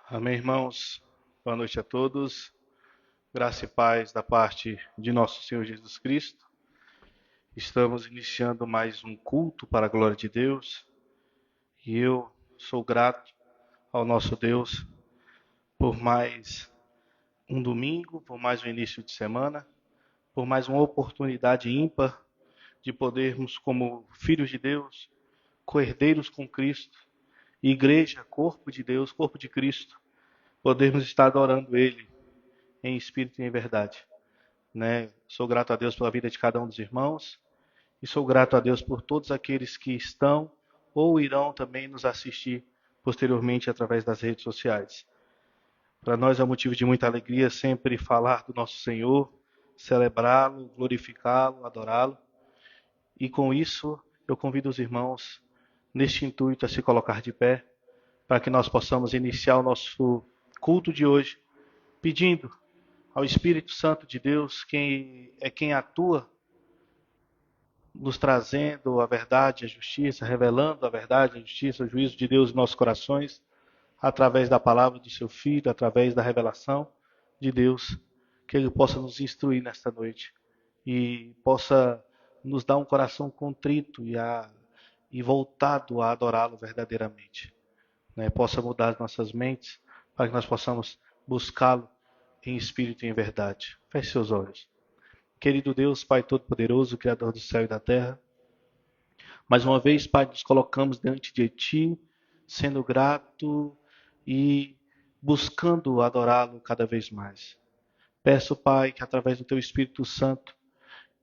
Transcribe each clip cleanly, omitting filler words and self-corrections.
Amém, irmãos. Boa noite a todos. Graça e paz da parte de nosso Senhor Jesus Cristo. Estamos iniciando mais um culto para a glória de Deus. E eu sou grato ao nosso Deus por mais um domingo, por mais um início de semana, por mais uma oportunidade ímpar de podermos, como filhos de Deus, co-herdeiros com Cristo, igreja, corpo de Deus, corpo de Cristo, podermos estar adorando Ele em espírito e em verdade. Sou grato a Deus pela vida de cada um dos irmãos e sou grato a Deus por todos aqueles que estão ou irão também nos assistir posteriormente através das redes sociais. Para nós é um motivo de muita alegria sempre falar do nosso Senhor, celebrá-lo, glorificá-lo, adorá-lo. E com isso eu convido os irmãos neste intuito a se colocar de pé para que nós possamos iniciar o nosso culto de hoje pedindo ao Espírito Santo de Deus, quem atua, nos trazendo a verdade, a justiça, revelando a verdade, a justiça, o juízo de Deus em nossos corações, através da palavra do seu Filho, através da revelação de Deus, que Ele possa nos instruir nesta noite e possa nos dar um coração contrito e voltado a adorá-lo verdadeiramente. Possa mudar as nossas mentes para que nós possamos buscá-lo em espírito e em verdade. Feche seus olhos. Querido Deus, Pai Todo-Poderoso, Criador do céu e da terra, mais uma vez, Pai, nos colocamos diante de Ti, sendo grato e buscando adorá-lo cada vez mais. Peço, Pai, que através do Teu Espírito Santo,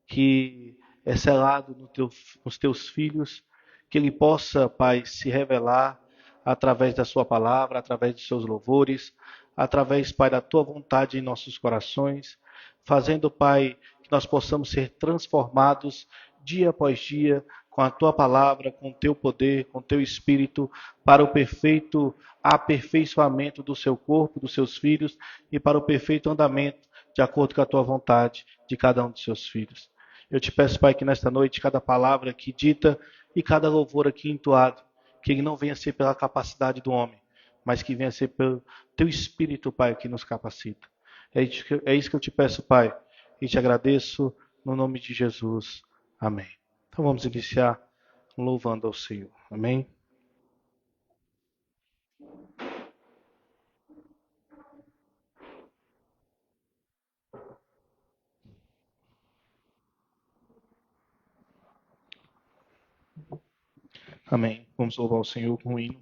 que é selado nos Teus filhos, que Ele possa, Pai, se revelar através da Sua palavra, através dos Seus louvores, através, Pai, da Tua vontade em nossos corações, fazendo, Pai, que nós possamos ser transformados dia após dia com a Tua palavra, com o Teu poder, com o Teu Espírito, para o perfeito aperfeiçoamento do Seu corpo, dos Seus filhos e para o perfeito andamento de acordo com a Tua vontade de cada um dos Seus filhos. Eu te peço, Pai, que nesta noite, cada palavra aqui dita e cada louvor aqui entoado, que ele não venha ser pela capacidade do homem, mas que venha ser pelo Teu Espírito, Pai, que nos capacita. É isso que eu te peço, Pai, e te agradeço no nome de Jesus. Amém. Então vamos iniciar louvando ao Senhor. Amém. Amém. Vamos louvar o Senhor com um hino.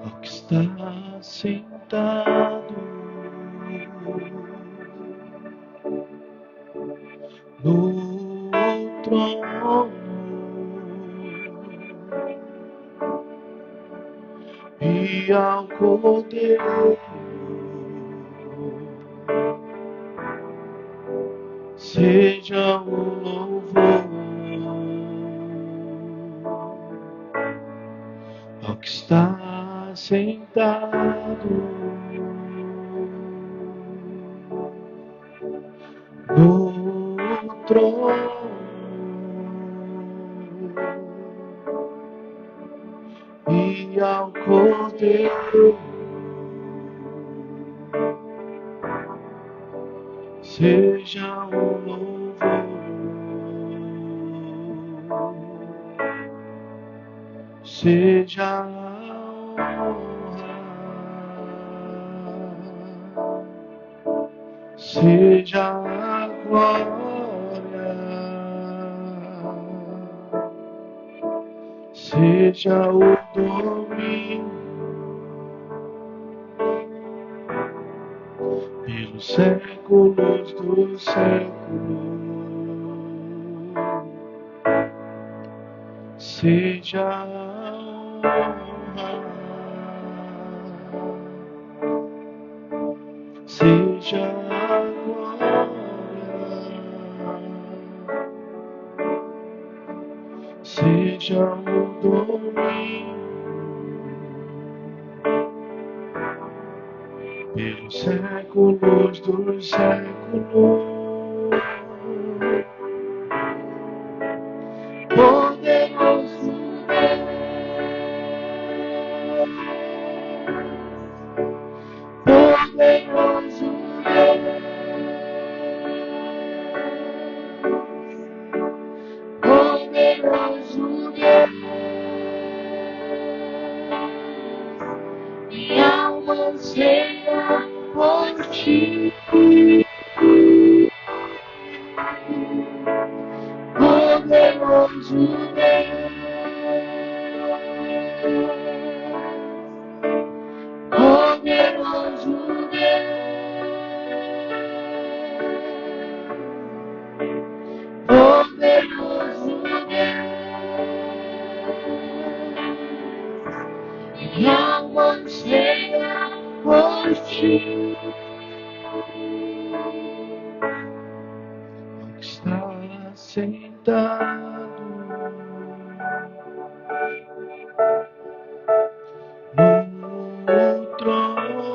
Ao que está sentado no trono e ao Cordeiro seja o louvor. Ao que está sentado no trono e ao Cordeiro seja o louvor, seja a honra, seja a glória, seja o domínio pelos séculos dos séculos, seja a honra, a glória, seja o domínio pelos séculos dos séculos. Poderoso poderoso poderoso Deus, minha alma anseia por ti. Poderoso Deus, poderoso Deus, poderoso Deus, minha alma anseia por ti. Está sentado no trono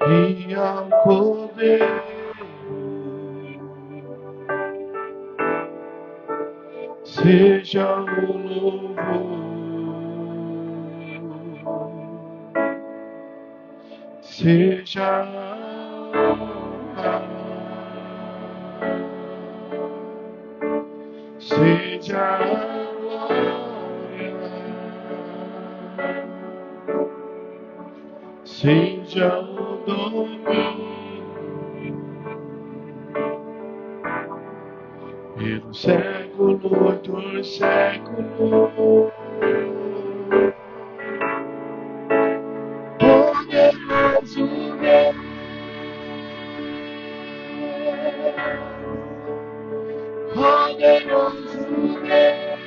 e ao Cordeiro seja o louvor, seja a honra, seja a glória, seja o domínio pelos séculos dos séculos. Poderoso Deus, poderoso Deus,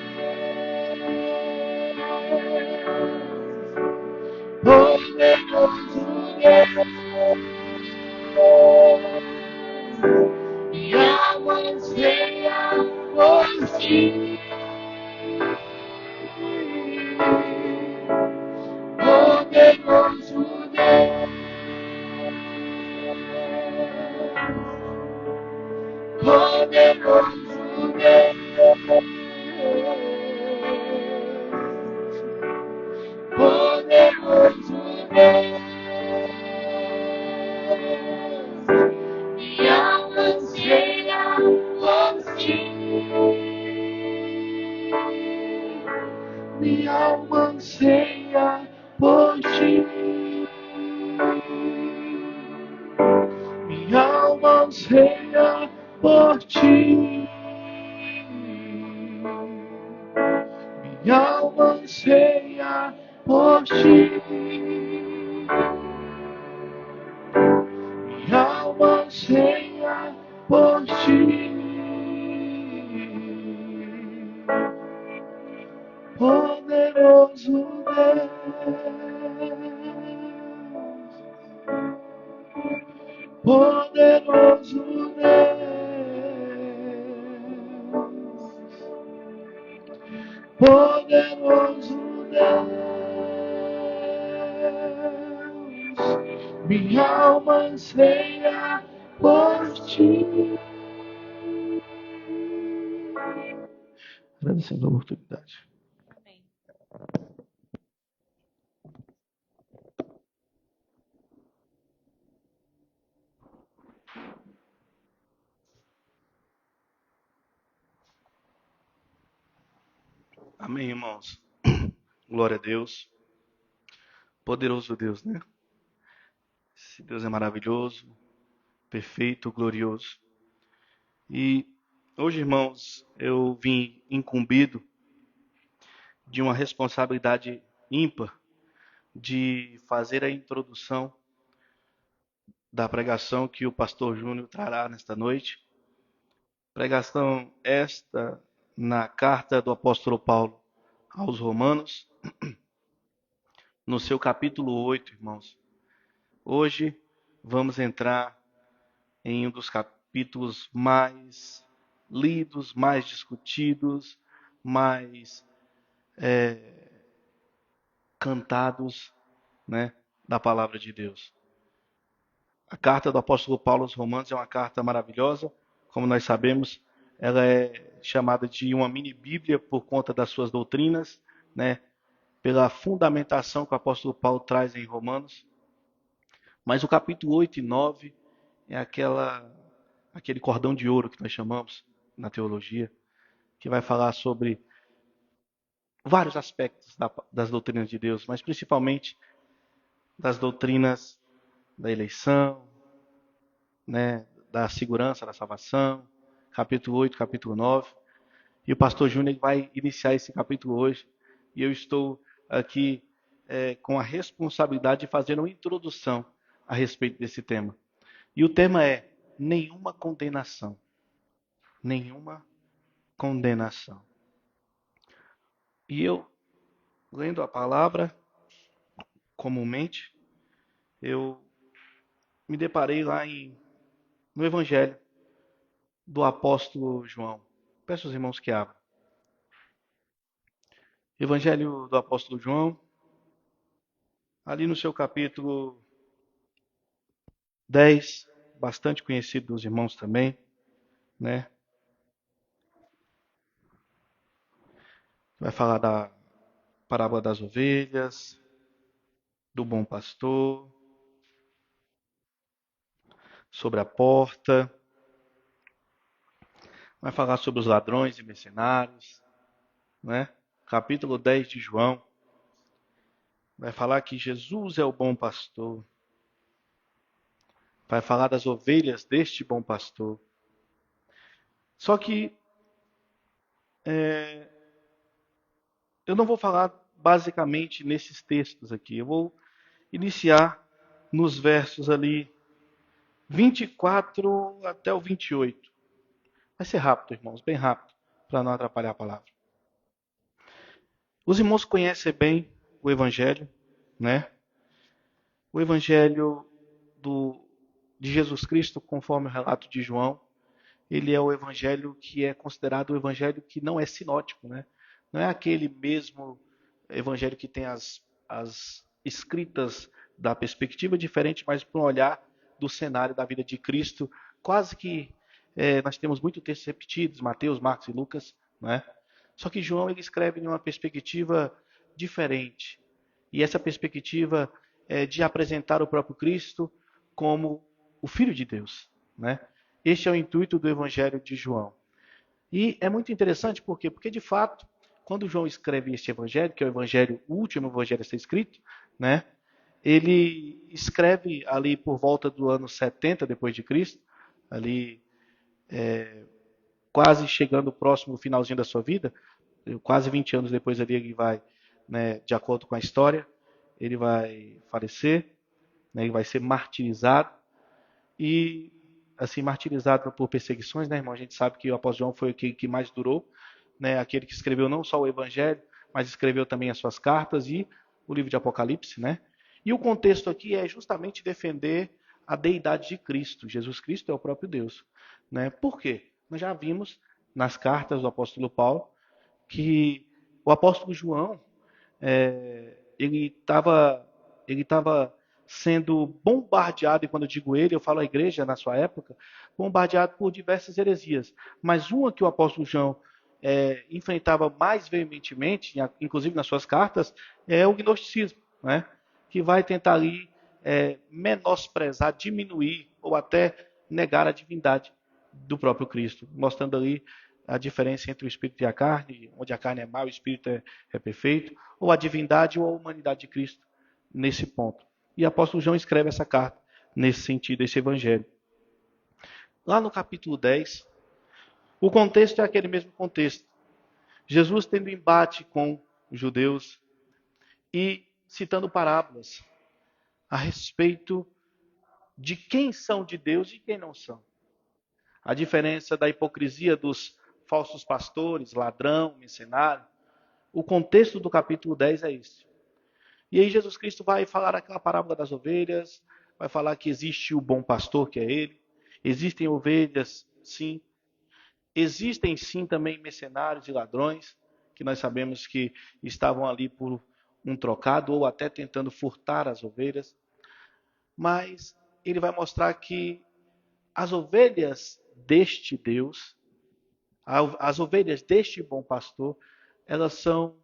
poderoso Deus, minha alma anseia por ti. Poderoso Deus, poderoso Deus, poderoso Deus, minha alma anseia por ti. Minha alma anseia por ti. Minha alma anseia por ti. Minha alma anseia por ti. Minha alma anseia por ti. Poderoso Deus, poderoso Deus, poderoso Deus, minha alma anseia por ti. Agradecendo a oportunidade. Amém, irmãos. Glória a Deus. Poderoso Deus, né? Esse Deus é maravilhoso, perfeito, glorioso. E hoje, irmãos, eu vim incumbido de uma responsabilidade ímpar de fazer a introdução da pregação que o pastor Júnior trará nesta noite. Pregação esta na carta do apóstolo Paulo aos Romanos, no seu capítulo 8, irmãos. Hoje vamos entrar em um dos capítulos mais lidos, mais discutidos, mais cantados, né, da palavra de Deus. A carta do apóstolo Paulo aos Romanos é uma carta maravilhosa, como nós sabemos, ela é chamada de uma mini Bíblia por conta das suas doutrinas, né, pela fundamentação que o apóstolo Paulo traz em Romanos. Mas o capítulo 8 e 9 é aquele cordão de ouro que nós chamamos na teologia, que vai falar sobre vários aspectos das doutrinas de Deus, mas principalmente das doutrinas da eleição, né, da segurança da salvação, capítulo 8, capítulo 9. E o pastor Júnior vai iniciar esse capítulo hoje. E eu estou aqui com a responsabilidade de fazer uma introdução a respeito desse tema. E o tema é nenhuma condenação. Nenhuma condenação. E eu, lendo a palavra, comumente, eu me deparei lá no Evangelho do apóstolo João. Peço aos irmãos que abram. Evangelho do apóstolo João, ali no seu capítulo 10, bastante conhecido dos irmãos também, né? Vai falar da parábola das ovelhas, do bom pastor, sobre a porta, vai falar sobre os ladrões e mercenários, né? Capítulo 10 de João, vai falar que Jesus é o bom pastor, vai falar das ovelhas deste bom pastor. Só que eu não vou falar basicamente nesses textos aqui, eu vou iniciar nos versos ali 24 até o 28. Vai ser rápido, irmãos, bem rápido, para não atrapalhar a palavra. Os irmãos conhecem bem o Evangelho, né? O Evangelho de Jesus Cristo, conforme o relato de João, ele é o Evangelho que é considerado o Evangelho que não é sinótico, né? Não é aquele mesmo Evangelho que tem as escritas da perspectiva diferente, mas para um olhar do cenário da vida de Cristo, quase que nós temos muitos textos repetidos, Mateus, Marcos e Lucas, né? Só que João ele escreve em uma perspectiva diferente. E essa perspectiva é de apresentar o próprio Cristo como o Filho de Deus, né? Este é o intuito do Evangelho de João. E é muito interessante por quê? Porque de fato, quando João escreve este evangelho, que é o evangelho o último evangelho a ser escrito, né? Ele escreve ali por volta do ano 70 depois de Cristo, ali quase chegando próximo do finalzinho da sua vida, quase 20 anos depois ali ele vai, né, de acordo com a história, ele vai falecer, né, ele vai ser martirizado e assim martirizado por perseguições, né, irmão? A gente sabe que o apóstolo João foi aquele que mais durou, né, aquele que escreveu não só o evangelho, mas escreveu também as suas cartas e o livro de Apocalipse, né? E o contexto aqui é justamente defender a deidade de Cristo. Jesus Cristo é o próprio Deus, né? Por quê? Nós já vimos nas cartas do apóstolo Paulo que o apóstolo João ele estava sendo bombardeado, e quando eu digo ele, eu falo a igreja na sua época, bombardeado por diversas heresias. Mas uma que o apóstolo João enfrentava mais veementemente, inclusive nas suas cartas, é o gnosticismo, né? Que vai tentar ali menosprezar, diminuir ou até negar a divindade do próprio Cristo, mostrando ali a diferença entre o espírito e a carne, onde a carne é má, o espírito é perfeito, ou a divindade ou a humanidade de Cristo nesse ponto. E o apóstolo João escreve essa carta nesse sentido, esse evangelho. Lá no capítulo 10, o contexto é aquele mesmo contexto. Jesus tendo embate com os judeus e citando parábolas a respeito de quem são de Deus e quem não são. A diferença da hipocrisia dos falsos pastores, ladrão, mercenário. O contexto do capítulo 10 é esse. E aí Jesus Cristo vai falar aquela parábola das ovelhas, vai falar que existe o bom pastor, que é ele. Existem ovelhas, sim. Existem sim também mercenários e ladrões, que nós sabemos que estavam ali por um trocado ou até tentando furtar as ovelhas. Mas ele vai mostrar que as ovelhas deste Deus, as ovelhas deste bom pastor, elas são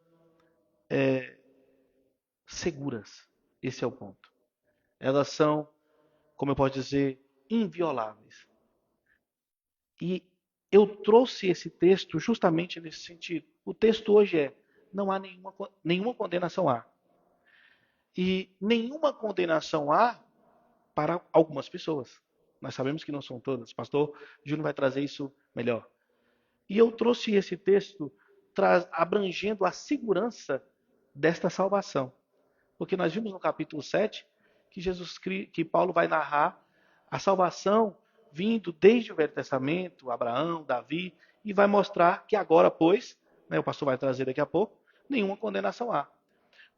seguras. Esse é o ponto. Elas são, como eu posso dizer, invioláveis. E eu trouxe esse texto justamente nesse sentido. O texto hoje é: não há nenhuma condenação há. E nenhuma condenação há para algumas pessoas. Nós sabemos que não são todas. O pastor Júnior vai trazer isso melhor. E eu trouxe esse texto abrangendo a segurança desta salvação. Porque nós vimos no capítulo 7 que Paulo vai narrar a salvação vindo desde o Velho Testamento, Abraão, Davi, e vai mostrar que agora, pois, né, o pastor vai trazer daqui a pouco, nenhuma condenação há.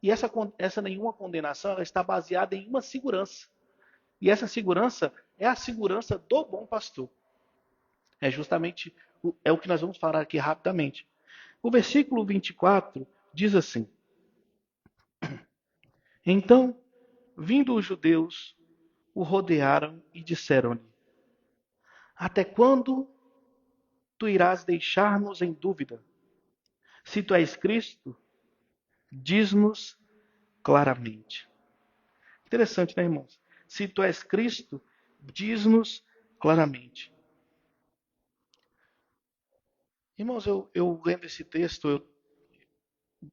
E essa nenhuma condenação ela está baseada em uma segurança. E essa segurança é a segurança do bom pastor. É justamente o que nós vamos falar aqui rapidamente. O versículo 24 diz assim: Então, vindo os judeus, o rodearam e disseram-lhe: Até quando tu irás deixar-nos em dúvida? Se tu és Cristo, diz-nos claramente. Interessante, né, irmãos? Se tu és Cristo, diz-nos claramente. Irmãos, eu lendo esse texto,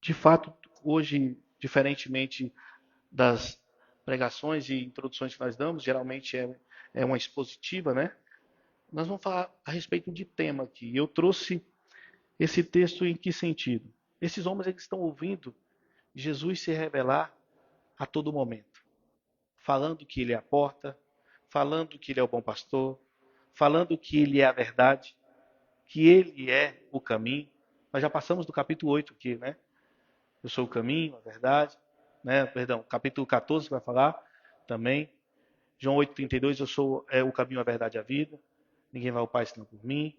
de fato, hoje, diferentemente das pregações e introduções que nós damos, geralmente é uma expositiva, né? Nós vamos falar a respeito de tema aqui. Eu trouxe esse texto em que sentido? Esses homens eles estão ouvindo Jesus se revelar a todo momento, falando que ele é a porta, falando que ele é o bom pastor, falando que ele é a verdade, que ele é o caminho. Nós já passamos do capítulo 8 aqui, né? Eu sou o caminho, a verdade, né? Perdão, capítulo 14 vai falar também. João 8,32, eu sou o caminho, a verdade e a vida. Ninguém vai ao Pai senão por mim.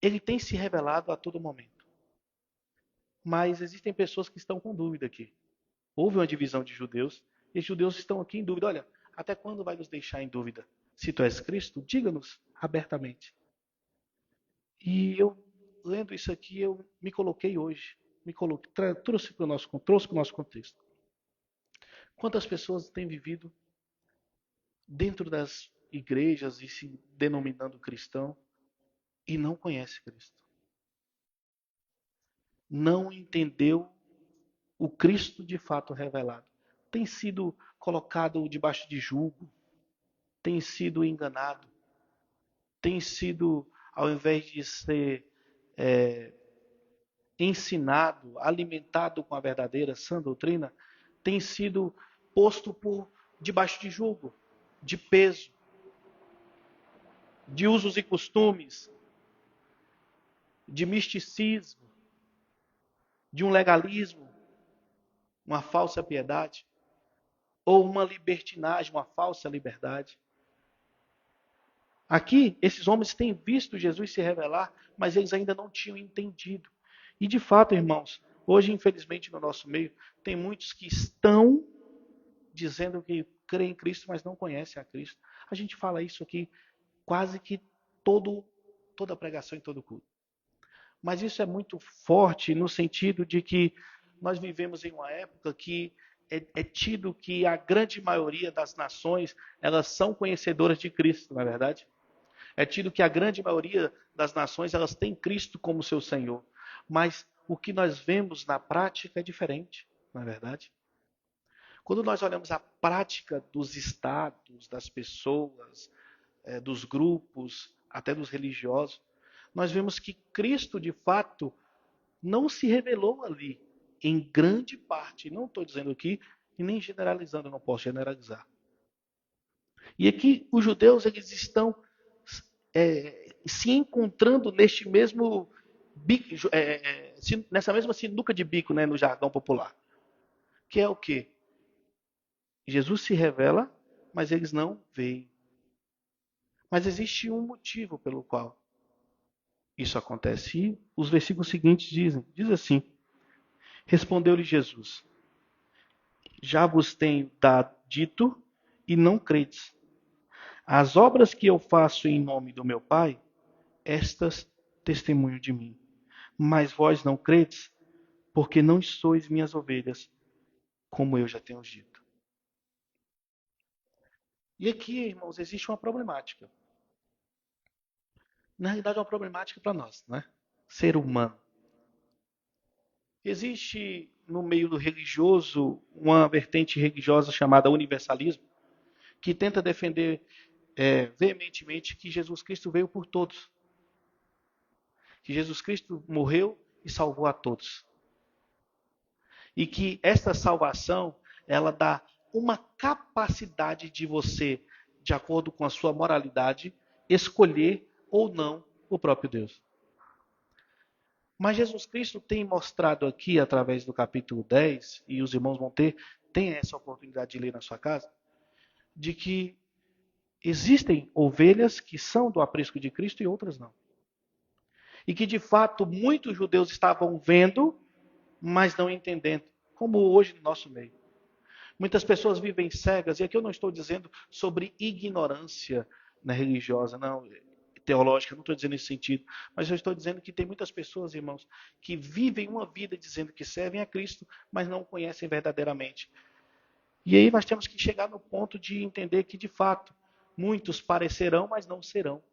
Ele tem se revelado a todo momento. Mas existem pessoas que estão com dúvida aqui. Houve uma divisão de judeus, e os judeus estão aqui em dúvida. Olha, até quando vai nos deixar em dúvida? Se tu és Cristo, diga-nos abertamente. E eu, lendo isso aqui, eu me coloquei hoje. Trouxe para o nosso contexto. Quantas pessoas têm vivido dentro das igrejas e se denominando cristão e não conhece Cristo? Não entendeu o Cristo de fato revelado. Tem sido colocado debaixo de julgo, tem sido enganado, tem sido, ao invés de ser ensinado, alimentado com a verdadeira sã doutrina, tem sido posto por debaixo de julgo, de peso, de usos e costumes, de misticismo, de um legalismo, uma falsa piedade, ou uma libertinagem, uma falsa liberdade. Aqui, esses homens têm visto Jesus se revelar, mas eles ainda não tinham entendido. E de fato, irmãos, hoje, infelizmente, no nosso meio, tem muitos que estão dizendo que creem em Cristo, mas não conhecem a Cristo. A gente fala isso aqui quase que toda pregação e todo culto. Mas isso é muito forte no sentido de que nós vivemos em uma época que é tido que a grande maioria das nações elas são conhecedoras de Cristo, não é verdade? É tido que a grande maioria das nações elas têm Cristo como seu Senhor. Mas o que nós vemos na prática é diferente, não é verdade? Quando nós olhamos a prática dos estados, das pessoas, dos grupos, até dos religiosos, nós vemos que Cristo, de fato, não se revelou ali, em grande parte. Não estou dizendo aqui, e nem generalizando, eu não posso generalizar. E aqui os judeus eles estão se encontrando neste mesmo nessa mesma sinuca de bico, né, no jargão popular. que é o quê? Jesus se revela, mas eles não veem. Mas existe um motivo pelo qual isso acontece. E os versículos seguintes diz assim: respondeu-lhe Jesus: já vos tenho dito e não credes. As obras que eu faço em nome do meu Pai, estas testemunham de mim. Mas vós não credes, porque não sois minhas ovelhas, como eu já tenho dito. E aqui, irmãos, existe uma problemática. Na realidade, é uma problemática para nós, né? Ser humano. Existe no meio do religioso uma vertente religiosa chamada universalismo, que tenta defender veementemente que Jesus Cristo veio por todos. Que Jesus Cristo morreu e salvou a todos. E que esta salvação, ela dá uma capacidade de você, de acordo com a sua moralidade, escolher ou não o próprio Deus. Mas Jesus Cristo tem mostrado aqui, através do capítulo 10, e os irmãos vão tem essa oportunidade de ler na sua casa, de que existem ovelhas que são do aprisco de Cristo e outras não. E que, de fato, muitos judeus estavam vendo, mas não entendendo, como hoje no nosso meio. Muitas pessoas vivem cegas, e aqui eu não estou dizendo sobre ignorância religiosa, não, teológica, não estou dizendo nesse sentido, mas eu estou dizendo que tem muitas pessoas, irmãos, que vivem uma vida dizendo que servem a Cristo, mas não o conhecem verdadeiramente. E aí nós temos que chegar no ponto de entender que, de fato, muitos parecerão, mas não serão.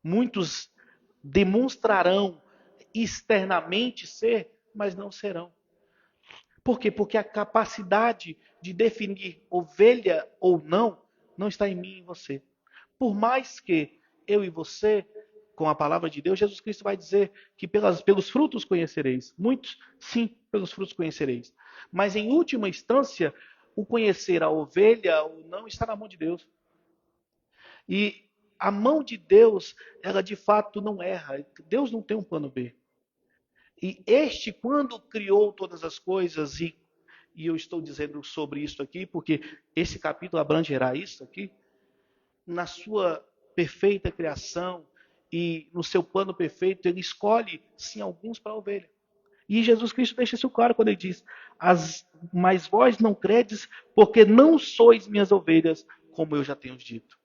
Muitos demonstrarão externamente ser, mas não serão. Por quê? Porque a capacidade de definir ovelha ou não está em mim e em você. Por mais que eu e você, com a palavra de Deus, Jesus Cristo vai dizer que pelos frutos conhecereis. Muitos, sim, pelos frutos conhecereis. Mas em última instância, o conhecer a ovelha ou não está na mão de Deus. E a mão de Deus, ela de fato não erra. Deus não tem um plano B. E este, quando criou todas as coisas, e eu estou dizendo sobre isso aqui, porque esse capítulo abrangerá isso aqui, na sua perfeita criação e no seu plano perfeito, ele escolhe, sim, alguns para a ovelha. E Jesus Cristo deixa isso claro quando ele diz: mas vós não credes, porque não sois minhas ovelhas, como eu já tenho dito.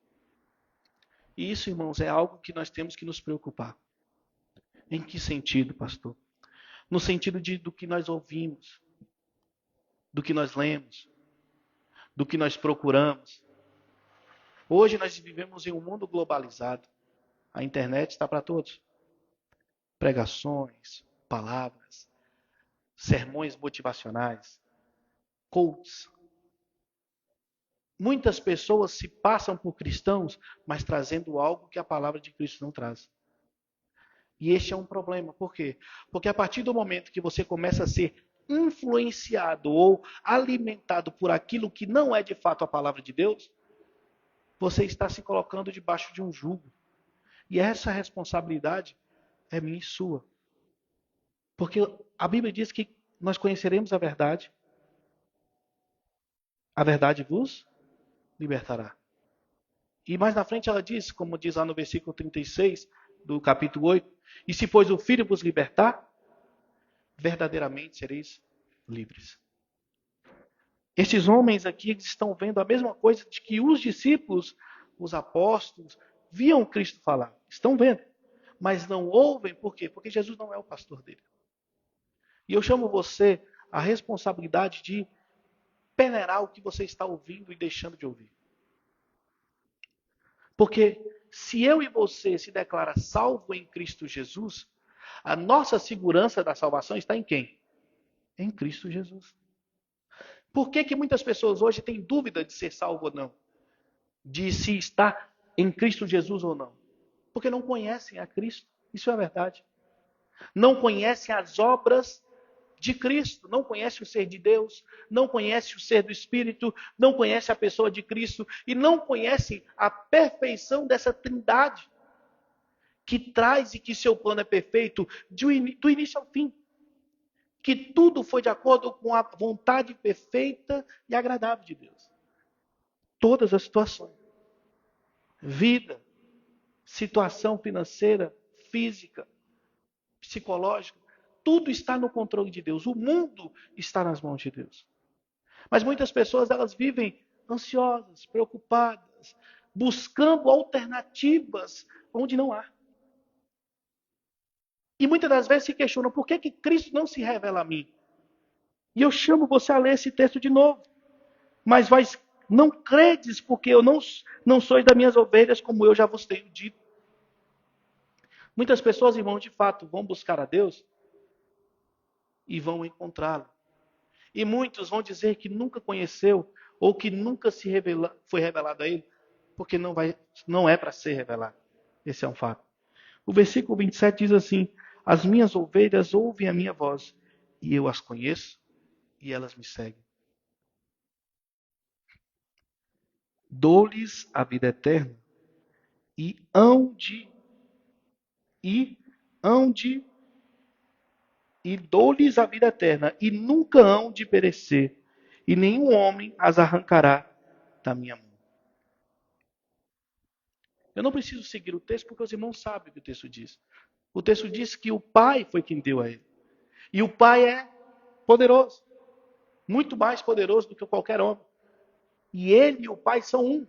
E isso, irmãos, é algo que nós temos que nos preocupar. Em que sentido, pastor? No sentido do que nós ouvimos, do que nós lemos, do que nós procuramos. Hoje nós vivemos em um mundo globalizado. A internet está para todos. Pregações, palavras, sermões motivacionais, coaches. Muitas pessoas se passam por cristãos, mas trazendo algo que a palavra de Cristo não traz. E este é um problema. Por quê? Porque a partir do momento que você começa a ser influenciado ou alimentado por aquilo que não é de fato a palavra de Deus, você está se colocando debaixo de um jugo. E essa responsabilidade é minha e sua. Porque a Bíblia diz que nós conheceremos a verdade vos libertará. E mais na frente ela diz, como diz lá no versículo 36 do capítulo 8, e se pois o Filho vos libertar, verdadeiramente sereis livres. Estes homens aqui estão vendo a mesma coisa de que os discípulos, os apóstolos, viam Cristo falar. Estão vendo. Mas não ouvem, por quê? Porque Jesus não é o pastor dele. E eu chamo você à responsabilidade de peneirar o que você está ouvindo e deixando de ouvir. Porque se eu e você se declara salvo em Cristo Jesus, a nossa segurança da salvação está em quem? Em Cristo Jesus. Por que muitas pessoas hoje têm dúvida de ser salvo ou não? De se está em Cristo Jesus ou não? Porque não conhecem a Cristo. Isso é a verdade. Não conhecem as obras de Cristo, não conhecem o ser de Deus, não conhecem o ser do Espírito, não conhecem a pessoa de Cristo e não conhecem a perfeição dessa trindade que traz e que seu plano é perfeito do início ao fim. que tudo foi de acordo com a vontade perfeita e agradável de Deus. Todas as situações. Vida, situação financeira, física, psicológica, tudo está no controle de Deus. O mundo está nas mãos de Deus. Mas muitas pessoas, elas vivem ansiosas, preocupadas, buscando alternativas onde não há. E muitas das vezes se questionam por que Cristo não se revela a mim. E eu chamo você a ler esse texto de novo. Mas vós não credes porque eu não sois das minhas ovelhas, como eu já vos tenho dito. Muitas pessoas, irmãos, de fato, vão buscar a Deus e vão encontrá-lo. E muitos vão dizer que nunca conheceu ou que nunca foi revelado a ele, porque não é para ser revelado. Esse é um fato. O versículo 27 diz assim: as minhas ovelhas ouvem a minha voz, e eu as conheço, e elas me seguem. Dou-lhes a vida eterna, e dou-lhes a vida eterna, e nunca hão de perecer, e nenhum homem as arrancará da minha mão. Eu não preciso seguir o texto, porque os irmãos sabem o que o texto diz. O texto diz que o Pai foi quem deu a ele. E o Pai é poderoso, muito mais poderoso do que qualquer homem. E ele e o Pai são um.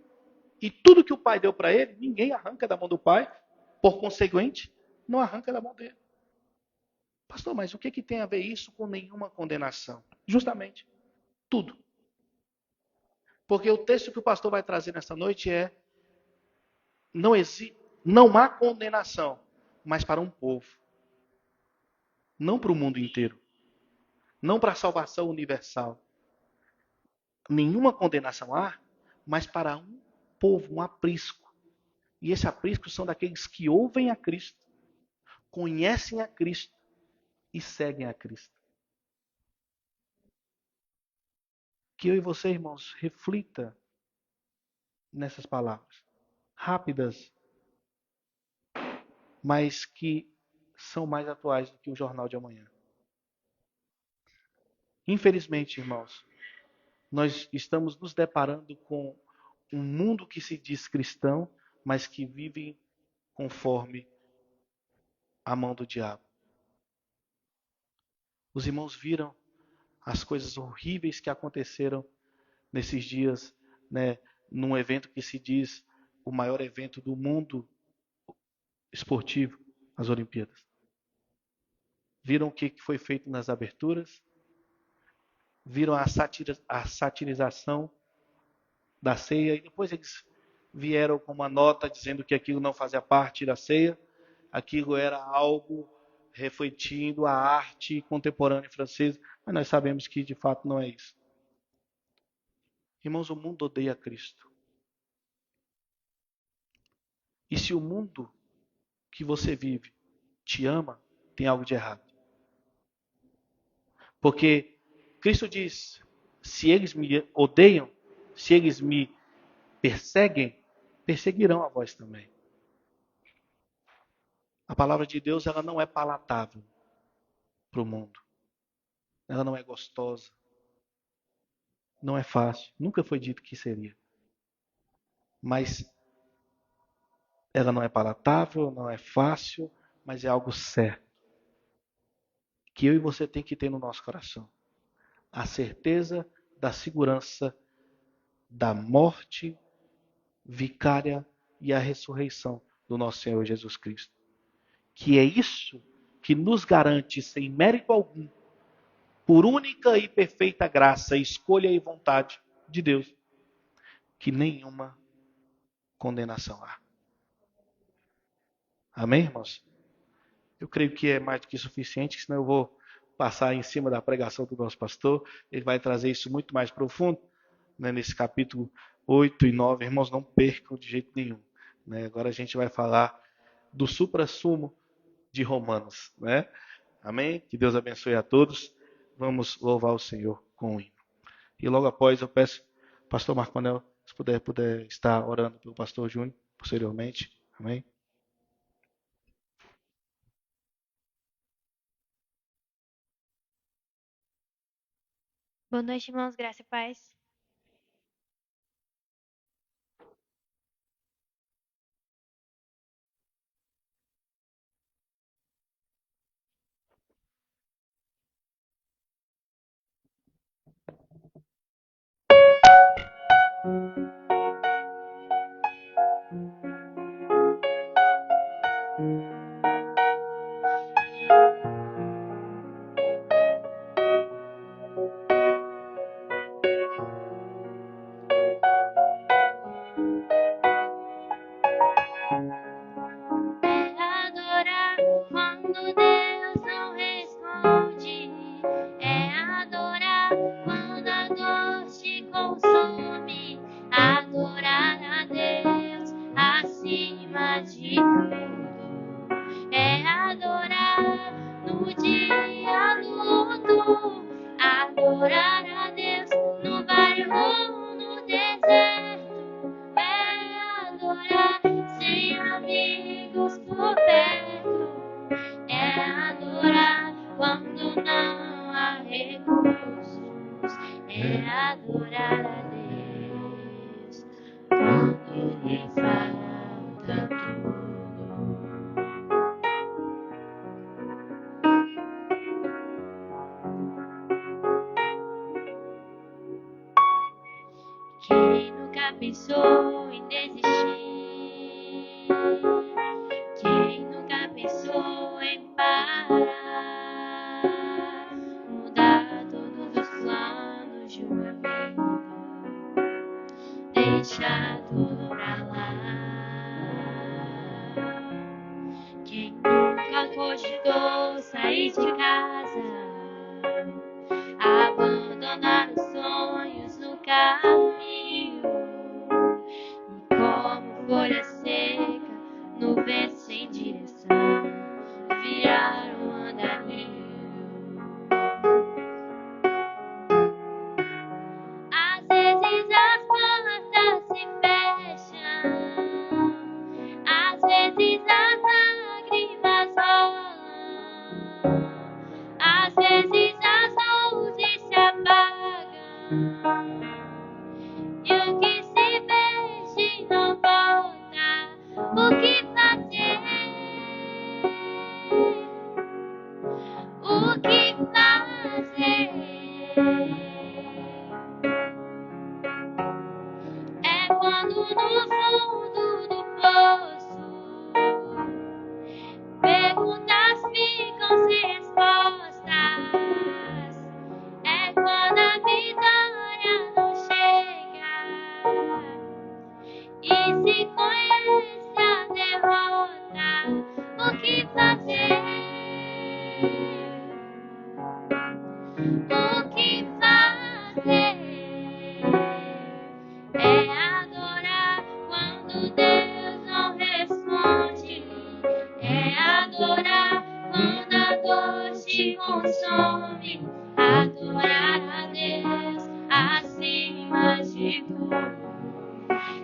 E tudo que o Pai deu para ele, ninguém arranca da mão do Pai. Por conseguinte, não arranca da mão dele. Pastor, mas o que tem a ver isso com nenhuma condenação? Justamente, tudo. Porque o texto que o pastor vai trazer nessa noite é: não há condenação, mas para um povo. Não para o mundo inteiro. Não para a salvação universal. Nenhuma condenação há, mas para um povo, um aprisco. E esse aprisco são daqueles que ouvem a Cristo, conhecem a Cristo e seguem a Cristo. Que eu e você, irmãos, reflita nessas palavras. Rápidas, mas que são mais atuais do que o jornal de amanhã. Infelizmente, irmãos, nós estamos nos deparando com um mundo que se diz cristão, mas que vive conforme a mão do diabo. Os irmãos viram as coisas horríveis que aconteceram nesses dias, né, num evento que se diz o maior evento do mundo esportivo, as Olimpíadas. Viram o que foi feito nas aberturas, viram a satirização da ceia, e depois eles vieram com uma nota dizendo que aquilo não fazia parte da ceia, aquilo era algo refletindo a arte contemporânea francesa, mas nós sabemos que de fato não é isso. Irmãos, o mundo odeia Cristo. E se o mundo que você vive te ama, tem algo de errado. Porque Cristo diz: se eles me odeiam, se eles me perseguem, perseguirão a vós também. A palavra de Deus, ela não é palatável para o mundo. Ela não é gostosa. Não é fácil. Nunca foi dito que seria. Mas ela não é palatável, não é fácil, mas é algo certo. Que eu e você tem que ter no nosso coração. A certeza da segurança da morte vicária e a ressurreição do nosso Senhor Jesus Cristo. Que é isso que nos garante, sem mérito algum, por única e perfeita graça, escolha e vontade de Deus, que nenhuma condenação há. Amém, irmãos? Eu creio que é mais do que suficiente, senão eu vou passar em cima da pregação do nosso pastor. Ele vai trazer isso muito mais profundo, né, nesse capítulo 8 e 9. Irmãos, não percam de jeito nenhum. Né? Agora a gente vai falar do suprassumo de Romanos. Né? Amém? Que Deus abençoe a todos. Vamos louvar o Senhor com o hino. E logo após eu peço, pastor Marconel, se puder estar orando pelo pastor Júnior, posteriormente. Amém? Boa noite, irmãos, graça e paz. É adorar quando Deus não responde. É adorar quando a dor te consome. Adorar a Deus acima de tudo. É adorar no dia luto. Adorar a Deus no vale ou no deserto. É adorar sem amigos por perto. É adorar quando não há recursos. É adorar a Deus quando lhe falta tudo. Quem nunca pensou em desistir? Quem nunca pensou em parar? Mudar todos os planos de uma vida, deixar tudo pra lá. Quem nunca cogitou sair de casa, abandonar os sonhos no caminho, e como folha seca no vento sem direção, virar um andarilho. Às vezes as portas se fecham, às vezes as lágrimas rolam, às vezes as luzes se apagam, e o que se perde não volta. O que fazer? O que fazer? É quando no fundo do poço perguntas ficam sem respostas. É quando a vitória não chega e se conhece a derrota. O que fazer? O que fazer? É adorar quando Deus não responde. É adorar quando a dor te consome. Adorar a Deus acima de tudo.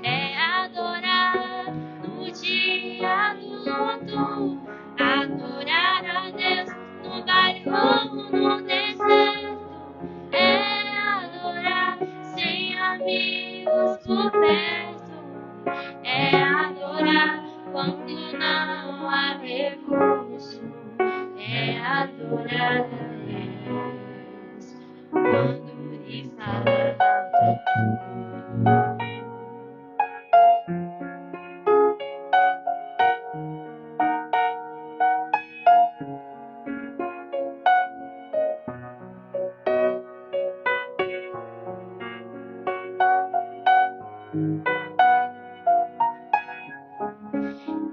É adorar no dia do luto. Adorar a Deus no vale ou no deserto. É adorar sem amigos por perto. É adorar quando não há recurso. É adorar a Deus quando lhe falta tudo.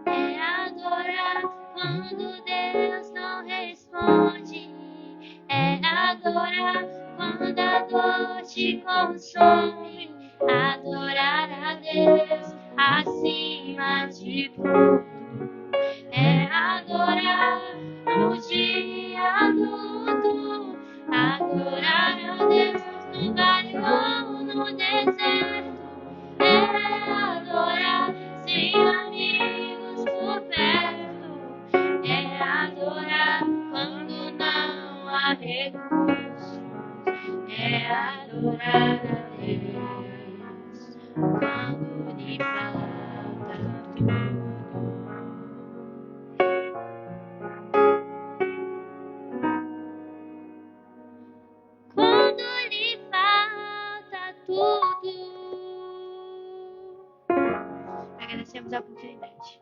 É adorar quando Deus não responde. É adorar quando a dor te consome. Adorar a Deus acima de tudo. É adorar no dia do luto. Adorar a Deus no vale ou no deserto. É adorar sem amigos por perto. É adorar quando não há recursos. É é adorar a Deus quando lhe falta tudo. Quando lhe falta tudo. Agradecemos a oportunidade.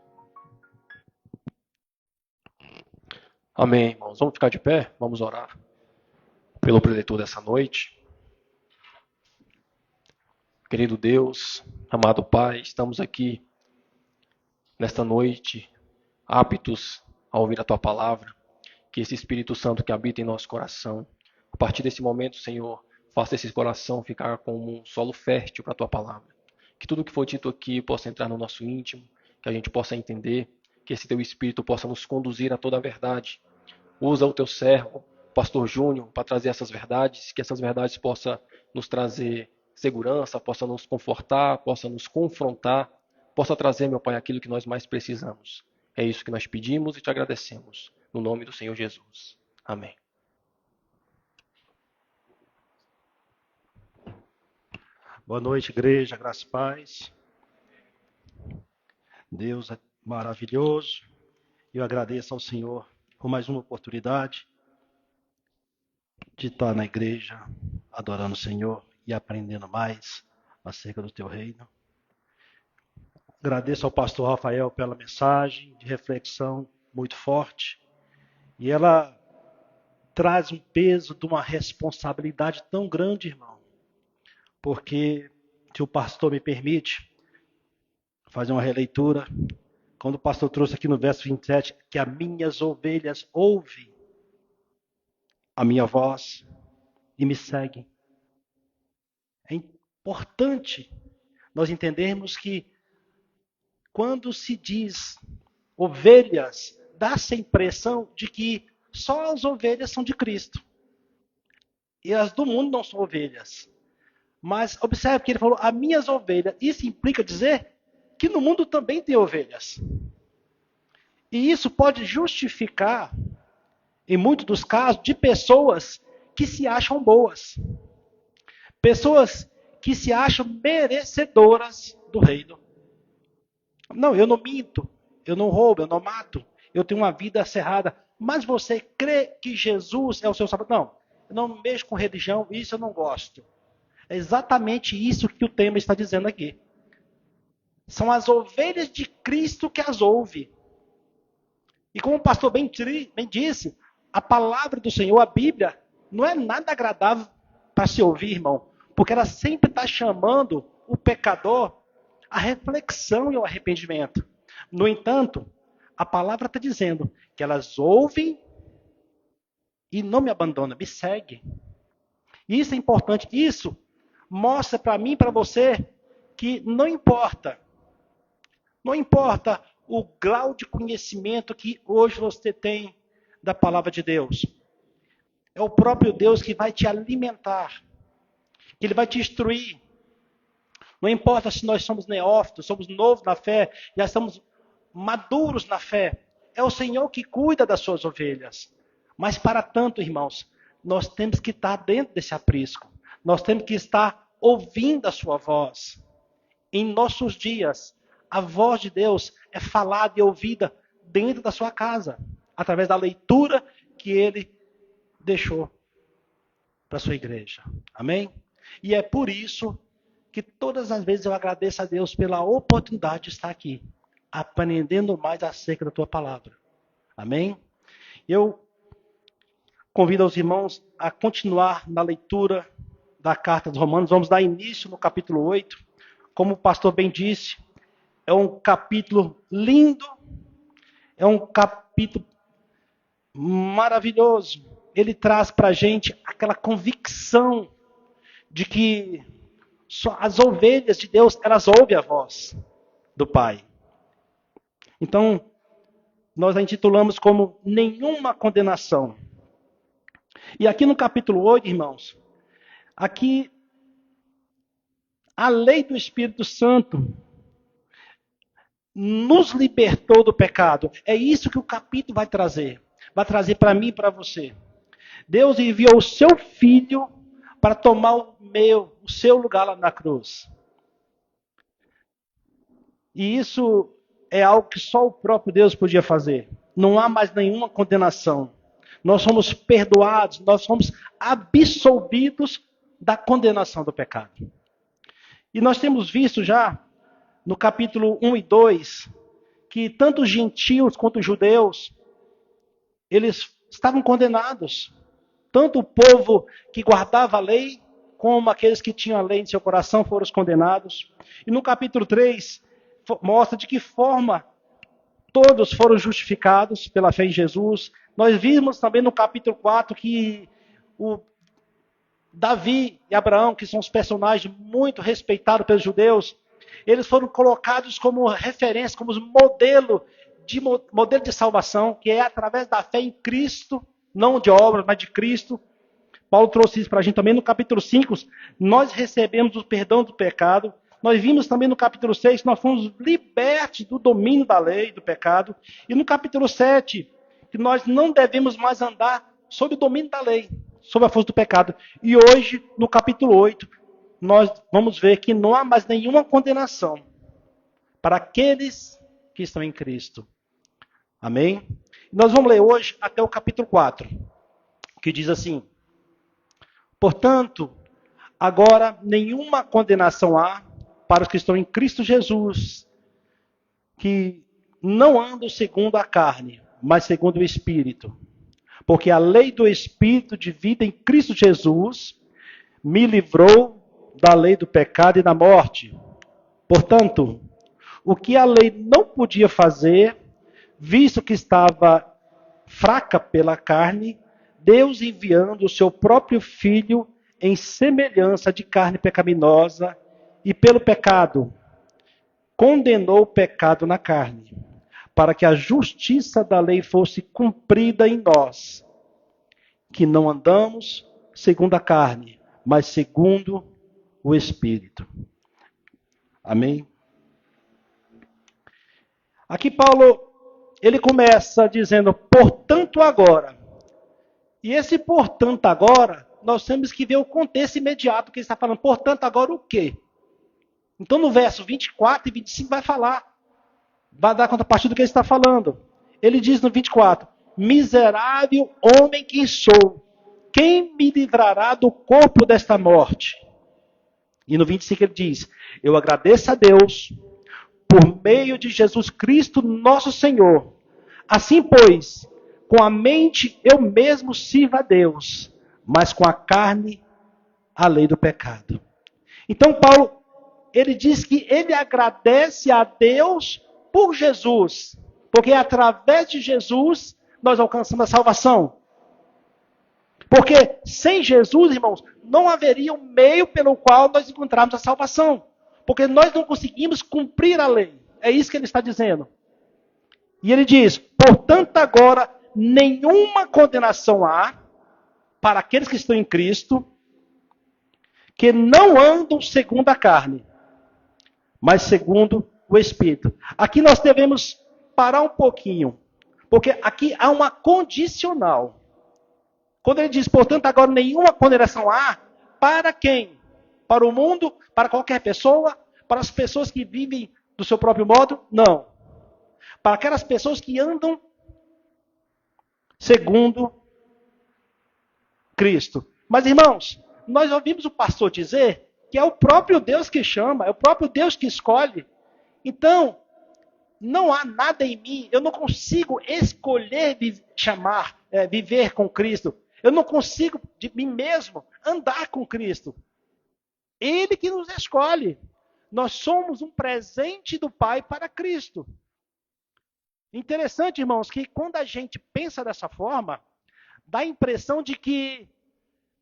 Amém, irmãos. Vamos ficar de pé? Vamos orar pelo preletor dessa noite. Querido Deus, amado Pai, estamos aqui nesta noite aptos a ouvir a Tua palavra. Que esse Espírito Santo que habita em nosso coração, a partir desse momento, Senhor, faça esse coração ficar como um solo fértil para a Tua palavra. Que tudo que for dito aqui possa entrar no nosso íntimo, que a gente possa entender, que esse Teu Espírito possa nos conduzir a toda a verdade. Usa o Teu servo, Pastor Júnior, para trazer essas verdades, que essas verdades possam nos trazer segurança, possam nos confortar, possam nos confrontar, possa trazer, meu Pai, aquilo que nós mais precisamos. É isso que nós pedimos e te agradecemos. No nome do Senhor Jesus. Amém. Boa noite, igreja, graça e paz. Deus é maravilhoso. Eu agradeço ao Senhor por mais uma oportunidade de estar na igreja, adorando o Senhor e aprendendo mais acerca do teu reino. Agradeço ao pastor Rafael pela mensagem de reflexão muito forte. E ela traz um peso de uma responsabilidade tão grande, irmão. Porque, se o pastor me permite, fazer uma releitura, quando o pastor trouxe aqui no verso 27, que as minhas ovelhas ouvem a minha voz e me seguem. É importante nós entendermos que quando se diz ovelhas, dá-se a impressão de que só as ovelhas são de Cristo. E as do mundo não são ovelhas. Mas observe que ele falou, as minhas ovelhas. Isso implica dizer que no mundo também tem ovelhas. E isso pode justificar, em muitos dos casos, de pessoas que se acham boas. Pessoas que se acham merecedoras do reino. Não, eu não minto, eu não roubo, eu não mato, eu tenho uma vida cerrada. Mas você crê que Jesus é o seu salvador? Não, eu não mexo com religião, isso eu não gosto. É exatamente isso que o tema está dizendo aqui. São as ovelhas de Cristo que as ouve. E como o pastor bem disse, a palavra do Senhor, a Bíblia, não é nada agradável para se ouvir, irmão. Porque ela sempre está chamando o pecador à reflexão e ao arrependimento. No entanto, a palavra está dizendo que elas ouvem e não me abandonam, me seguem. Isso é importante. Isso mostra para mim e para você que não importa o grau de conhecimento que hoje você tem da palavra de Deus. É o próprio Deus que vai te alimentar, que Ele vai te instruir. Não importa se nós somos neófitos, somos novos na fé, já estamos maduros na fé. É o Senhor que cuida das suas ovelhas. Mas para tanto, irmãos, nós temos que estar dentro desse aprisco. Nós temos que estar ouvindo a sua voz. Em nossos dias, a voz de Deus é falada e ouvida dentro da sua casa, através da leitura que Ele deixou para a sua igreja. Amém? E é por isso que todas as vezes eu agradeço a Deus pela oportunidade de estar aqui, aprendendo mais acerca da tua palavra. Amém? Eu convido os irmãos a continuar na leitura da carta dos Romanos. Vamos dar início no capítulo 8. Como o pastor bem disse, é um capítulo lindo, é um capítulo maravilhoso. Ele traz para a gente aquela convicção de que só as ovelhas de Deus, elas ouvem a voz do Pai. Então, nós a intitulamos como nenhuma condenação. E aqui no capítulo 8, irmãos, aqui a lei do Espírito Santo nos libertou do pecado. É isso que o capítulo vai trazer. Vai trazer para mim e para você. Deus enviou o seu Filho para tomar o seu lugar lá na cruz. E isso é algo que só o próprio Deus podia fazer. Não há mais nenhuma condenação. Nós somos perdoados, nós somos absolvidos da condenação do pecado. E nós temos visto já, no capítulo 1 e 2, que tanto os gentios quanto os judeus, eles estavam condenados. Tanto o povo que guardava a lei, como aqueles que tinham a lei em seu coração foram condenados. E no capítulo 3, mostra de que forma todos foram justificados pela fé em Jesus. Nós vimos também no capítulo 4 que o Davi e Abraão, que são os personagens muito respeitados pelos judeus, eles foram colocados como referência, como modelo de salvação, que é através da fé em Cristo, não de obras, mas de Cristo. Paulo trouxe isso para a gente também no capítulo 5, nós recebemos o perdão do pecado. Nós vimos também no capítulo 6 que nós fomos libertos do domínio da lei, do pecado. E no capítulo 7, que nós não devemos mais andar sob o domínio da lei, sob a força do pecado. E hoje, no capítulo 8, nós vamos ver que não há mais nenhuma condenação para aqueles que estão em Cristo. Amém? Nós vamos ler hoje até o capítulo 4, que diz assim: portanto, agora nenhuma condenação há para os que estão em Cristo Jesus, que não andam segundo a carne, mas segundo o Espírito. Porque a lei do Espírito de vida em Cristo Jesus me livrou da lei do pecado e da morte. Portanto, o que a lei não podia fazer, visto que estava fraca pela carne, Deus enviando o seu próprio Filho em semelhança de carne pecaminosa, e pelo pecado, condenou o pecado na carne, para que a justiça da lei fosse cumprida em nós, que não andamos segundo a carne, mas segundo o Espírito. Amém? Aqui Paulo, ele começa dizendo, portanto agora. E esse portanto agora, nós temos que ver o contexto imediato que ele está falando. Portanto agora o quê? Então no verso 24 e 25 vai dar contrapartida do que ele está falando. Ele diz no 24, miserável homem que sou, quem me livrará do corpo desta morte? E no 25 ele diz, eu agradeço a Deus por meio de Jesus Cristo nosso Senhor. Assim, pois, com a mente eu mesmo sirvo a Deus, mas com a carne a lei do pecado. Então Paulo, ele diz que ele agradece a Deus por Jesus, porque através de Jesus nós alcançamos a salvação. Porque sem Jesus, irmãos, não haveria um meio pelo qual nós encontrarmos a salvação. Porque nós não conseguimos cumprir a lei. É isso que ele está dizendo. E ele diz, portanto agora, nenhuma condenação há para aqueles que estão em Cristo, que não andam segundo a carne, mas segundo o Espírito. Aqui nós devemos parar um pouquinho, porque aqui há uma condicional. Quando ele diz, portanto, agora nenhuma condenação há, para quem? Para o mundo? Para qualquer pessoa? Para as pessoas que vivem do seu próprio modo? Não. Para aquelas pessoas que andam segundo Cristo. Mas, irmãos, nós ouvimos o pastor dizer que é o próprio Deus que chama, é o próprio Deus que escolhe. Então, não há nada em mim, eu não consigo escolher viver com Cristo. Eu não consigo, de mim mesmo, andar com Cristo. Ele que nos escolhe. Nós somos um presente do Pai para Cristo. Interessante, irmãos, que quando a gente pensa dessa forma, dá a impressão de que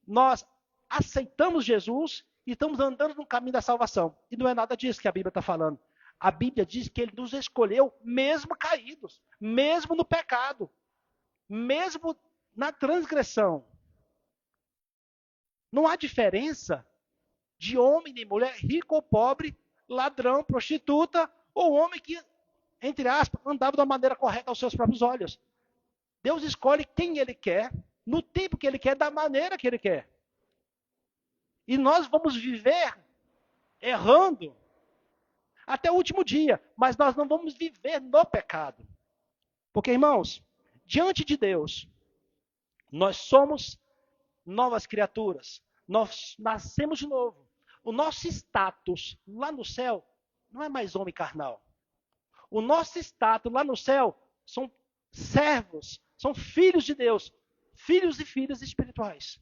nós aceitamos Jesus e estamos andando no caminho da salvação. E não é nada disso que a Bíblia está falando. A Bíblia diz que Ele nos escolheu mesmo caídos, mesmo no pecado, mesmo na transgressão. Não há diferença de homem nem mulher, rico ou pobre, ladrão, prostituta, ou homem que, entre aspas, andava da maneira correta aos seus próprios olhos. Deus escolhe quem Ele quer, no tempo que Ele quer, da maneira que Ele quer. E nós vamos viver errando até o último dia, mas nós não vamos viver no pecado. Porque, irmãos, diante de Deus, nós somos novas criaturas. Nós nascemos de novo. O nosso status lá no céu não é mais homem carnal. O nosso status lá no céu são servos, são filhos de Deus, filhos e filhas espirituais.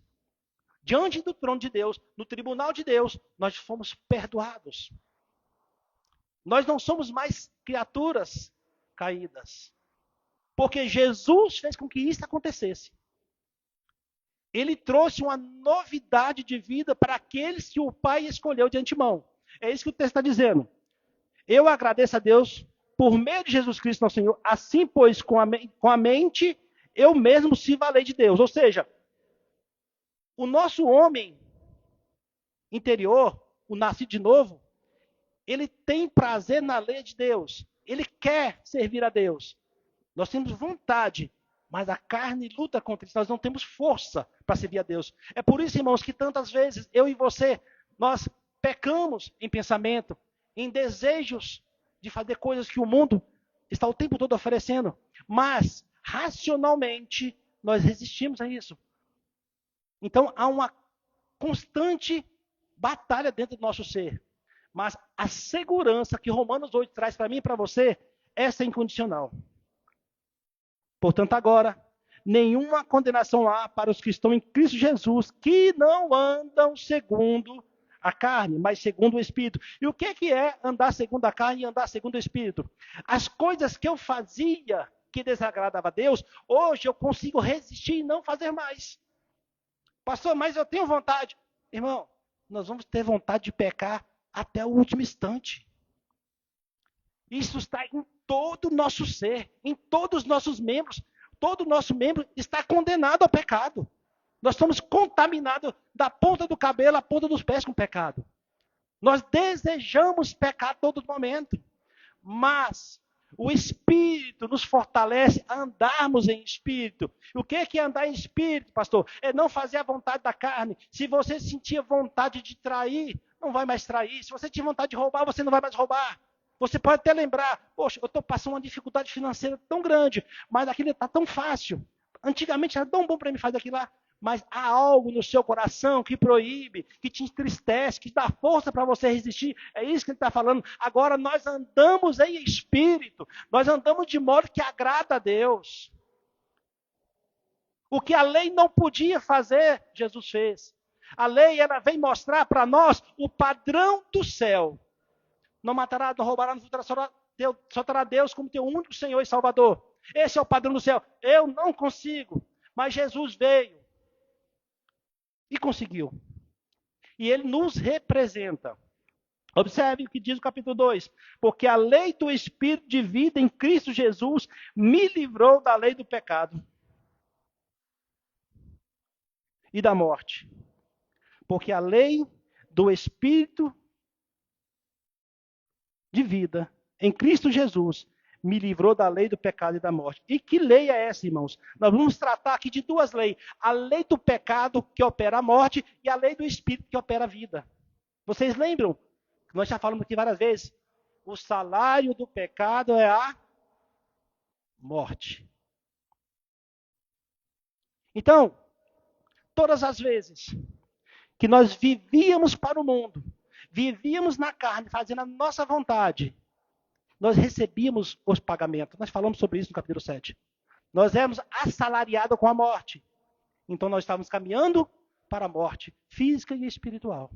Diante do trono de Deus, no tribunal de Deus, nós fomos perdoados. Nós não somos mais criaturas caídas. Porque Jesus fez com que isso acontecesse. Ele trouxe uma novidade de vida para aqueles que o Pai escolheu de antemão. É isso que o texto está dizendo. Eu agradeço a Deus por meio de Jesus Cristo, nosso Senhor. Assim, pois, com a mente, eu mesmo se valei de Deus. Ou seja, o nosso homem interior, o nascido de novo, ele tem prazer na lei de Deus. Ele quer servir a Deus. Nós temos vontade, mas a carne luta contra isso. Nós não temos força para servir a Deus. É por isso, irmãos, que tantas vezes eu e você, nós pecamos em pensamento, em desejos de fazer coisas que o mundo está o tempo todo oferecendo. Mas, racionalmente, nós resistimos a isso. Então, há uma constante batalha dentro do nosso ser. Mas a segurança que Romanos 8 traz para mim e para você, essa é incondicional. Portanto, agora, nenhuma condenação há para os que estão em Cristo Jesus, que não andam segundo a carne, mas segundo o Espírito. E o que é andar segundo a carne e andar segundo o Espírito? As coisas que eu fazia que desagradava a Deus, hoje eu consigo resistir e não fazer mais. Pastor, mas eu tenho vontade. Irmão, nós vamos ter vontade de pecar até o último instante. Isso está em todo o nosso ser, em todos os nossos membros. Todo o nosso membro está condenado ao pecado. Nós somos contaminados da ponta do cabelo à ponta dos pés com pecado. Nós desejamos pecar a todo momento. Mas o Espírito nos fortalece a andarmos em Espírito. O que é andar em Espírito, pastor? É não fazer a vontade da carne. Se você sentia vontade de trair, não vai mais trair. Se você tinha vontade de roubar, você não vai mais roubar. Você pode até lembrar, poxa, eu estou passando uma dificuldade financeira tão grande, mas aquilo está tão fácil. Antigamente era tão bom para mim fazer aquilo lá. Mas há algo no seu coração que proíbe, que te entristece, que dá força para você resistir. É isso que ele está falando. Agora nós andamos em espírito. Nós andamos de modo que agrada a Deus. O que a lei não podia fazer, Jesus fez. A lei, ela vem mostrar para nós o padrão do céu. Não matará, não roubará, não furtará, só terá Deus como teu único Senhor e Salvador. Esse é o padrão do céu. Eu não consigo, mas Jesus veio e conseguiu. E ele nos representa. Observe o que diz o capítulo 2. Porque a lei do Espírito de vida em Cristo Jesus me livrou da lei do pecado e da morte. Porque a lei do Espírito de vida em Cristo Jesus me livrou da lei do pecado e da morte. E que lei é essa, irmãos? Nós vamos tratar aqui de duas leis. A lei do pecado, que opera a morte, e a lei do Espírito, que opera a vida. Vocês lembram? Nós já falamos aqui várias vezes. O salário do pecado é a morte. Então, todas as vezes que nós vivíamos para o mundo, vivíamos na carne, fazendo a nossa vontade, nós recebíamos os pagamentos. Nós falamos sobre isso no capítulo 7. Nós éramos assalariados com a morte. Então nós estávamos caminhando para a morte física e espiritual.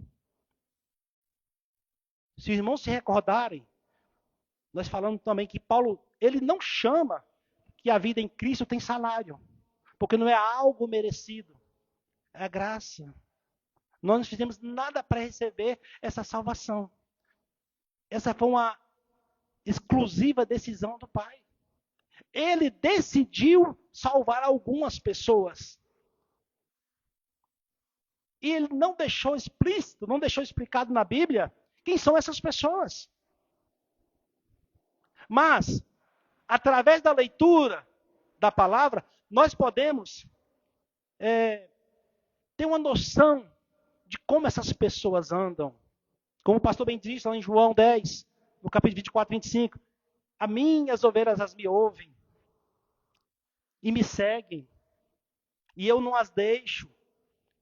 Se os irmãos se recordarem, nós falamos também que Paulo, ele não chama que a vida em Cristo tem salário. Porque não é algo merecido. É a graça. Nós não fizemos nada para receber essa salvação. Essa foi uma exclusiva decisão do Pai. Ele decidiu salvar algumas pessoas. E ele não deixou explícito, não deixou explicado na Bíblia quem são essas pessoas. Mas, através da leitura da palavra, nós podemos ter uma noção de como essas pessoas andam. Como o pastor bem disse lá em João 10, no capítulo 24, 25. As minhas ovelhas as me ouvem e me seguem. E eu não as deixo.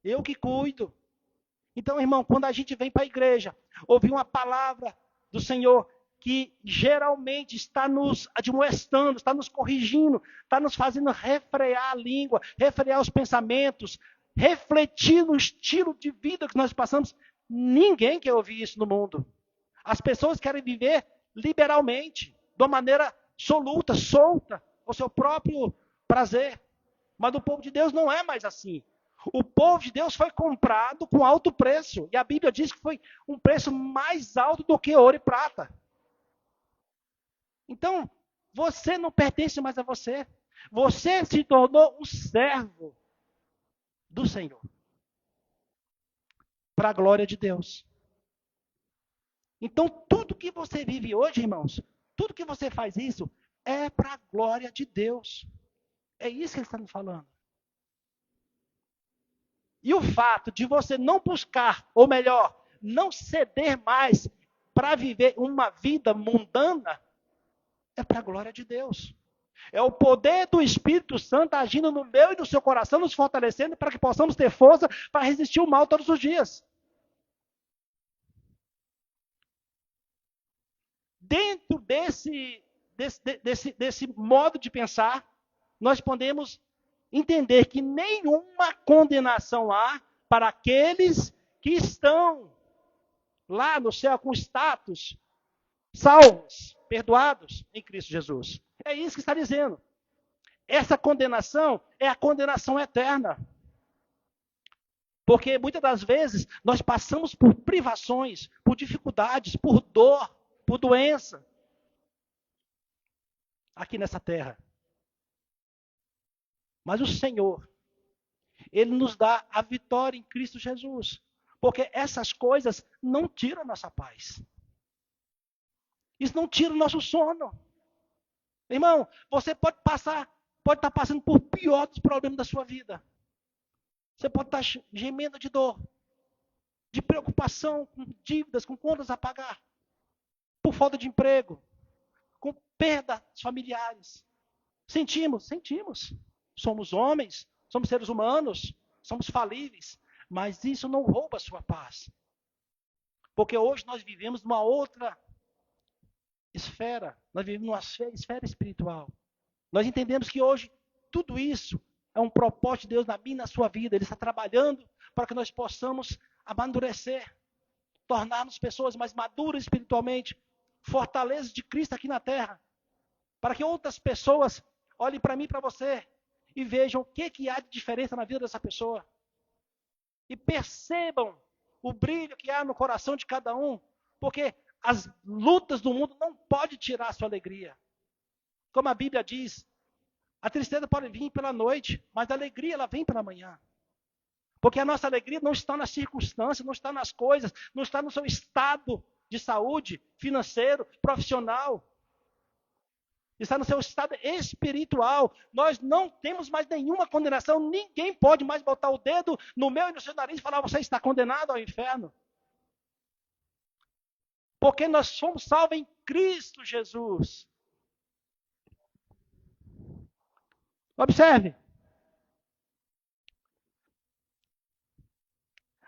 Eu que cuido. Então, irmão, quando a gente vem para a igreja, ouvir uma palavra do Senhor que geralmente está nos admoestando, está nos corrigindo, está nos fazendo refrear a língua, refrear os pensamentos, refletir no estilo de vida que nós passamos. Ninguém quer ouvir isso no mundo. As pessoas querem viver liberalmente, de uma maneira absoluta, solta, ao seu próprio prazer. Mas o povo de Deus não é mais assim. O povo de Deus foi comprado com alto preço. E a Bíblia diz que foi um preço mais alto do que ouro e prata. Então, você não pertence mais a você. Você se tornou um servo do Senhor. Para a glória de Deus. Então, tudo que você vive hoje, irmãos, tudo que você faz isso, é para a glória de Deus. É isso que ele está me falando. E o fato de você não buscar, ou melhor, não ceder mais para viver uma vida mundana, é para a glória de Deus. É o poder do Espírito Santo agindo no meu e no seu coração, nos fortalecendo para que possamos ter força para resistir o mal todos os dias. Dentro desse modo de pensar, nós podemos entender que nenhuma condenação há para aqueles que estão lá no céu com status salvos, perdoados em Cristo Jesus. É isso que está dizendo. Essa condenação é a condenação eterna. Porque muitas das vezes nós passamos por privações, por dificuldades, por dor, por doença aqui nessa terra. Mas o Senhor, Ele nos dá a vitória em Cristo Jesus. Porque essas coisas não tiram a nossa paz. Isso não tira o nosso sono. Irmão, você pode estar passando por pior dos problemas da sua vida. Você pode estar gemendo de dor, de preocupação, com dívidas, com contas a pagar, por falta de emprego, com perdas familiares. Sentimos. Somos homens, somos seres humanos, somos falíveis, mas isso não rouba a sua paz. Porque hoje nós vivemos numa outra esfera, nós vivemos numa esfera espiritual. Nós entendemos que hoje tudo isso é um propósito de Deus na minha e na sua vida. Ele está trabalhando para que nós possamos amadurecer, tornarmos pessoas mais maduras espiritualmente, fortalezas de Cristo aqui na terra, para que outras pessoas olhem para mim e para você e vejam o que há de diferença na vida dessa pessoa. E percebam o brilho que há no coração de cada um, porque as lutas do mundo não podem tirar a sua alegria. Como a Bíblia diz, a tristeza pode vir pela noite, mas a alegria ela vem pela manhã. Porque a nossa alegria não está nas circunstâncias, não está nas coisas, não está no seu estado de saúde, financeiro, profissional. Está no seu estado espiritual. Nós não temos mais nenhuma condenação. Ninguém pode mais botar o dedo no meu e no seu nariz e falar: você está condenado ao inferno. Porque nós somos salvos em Cristo Jesus. Observe.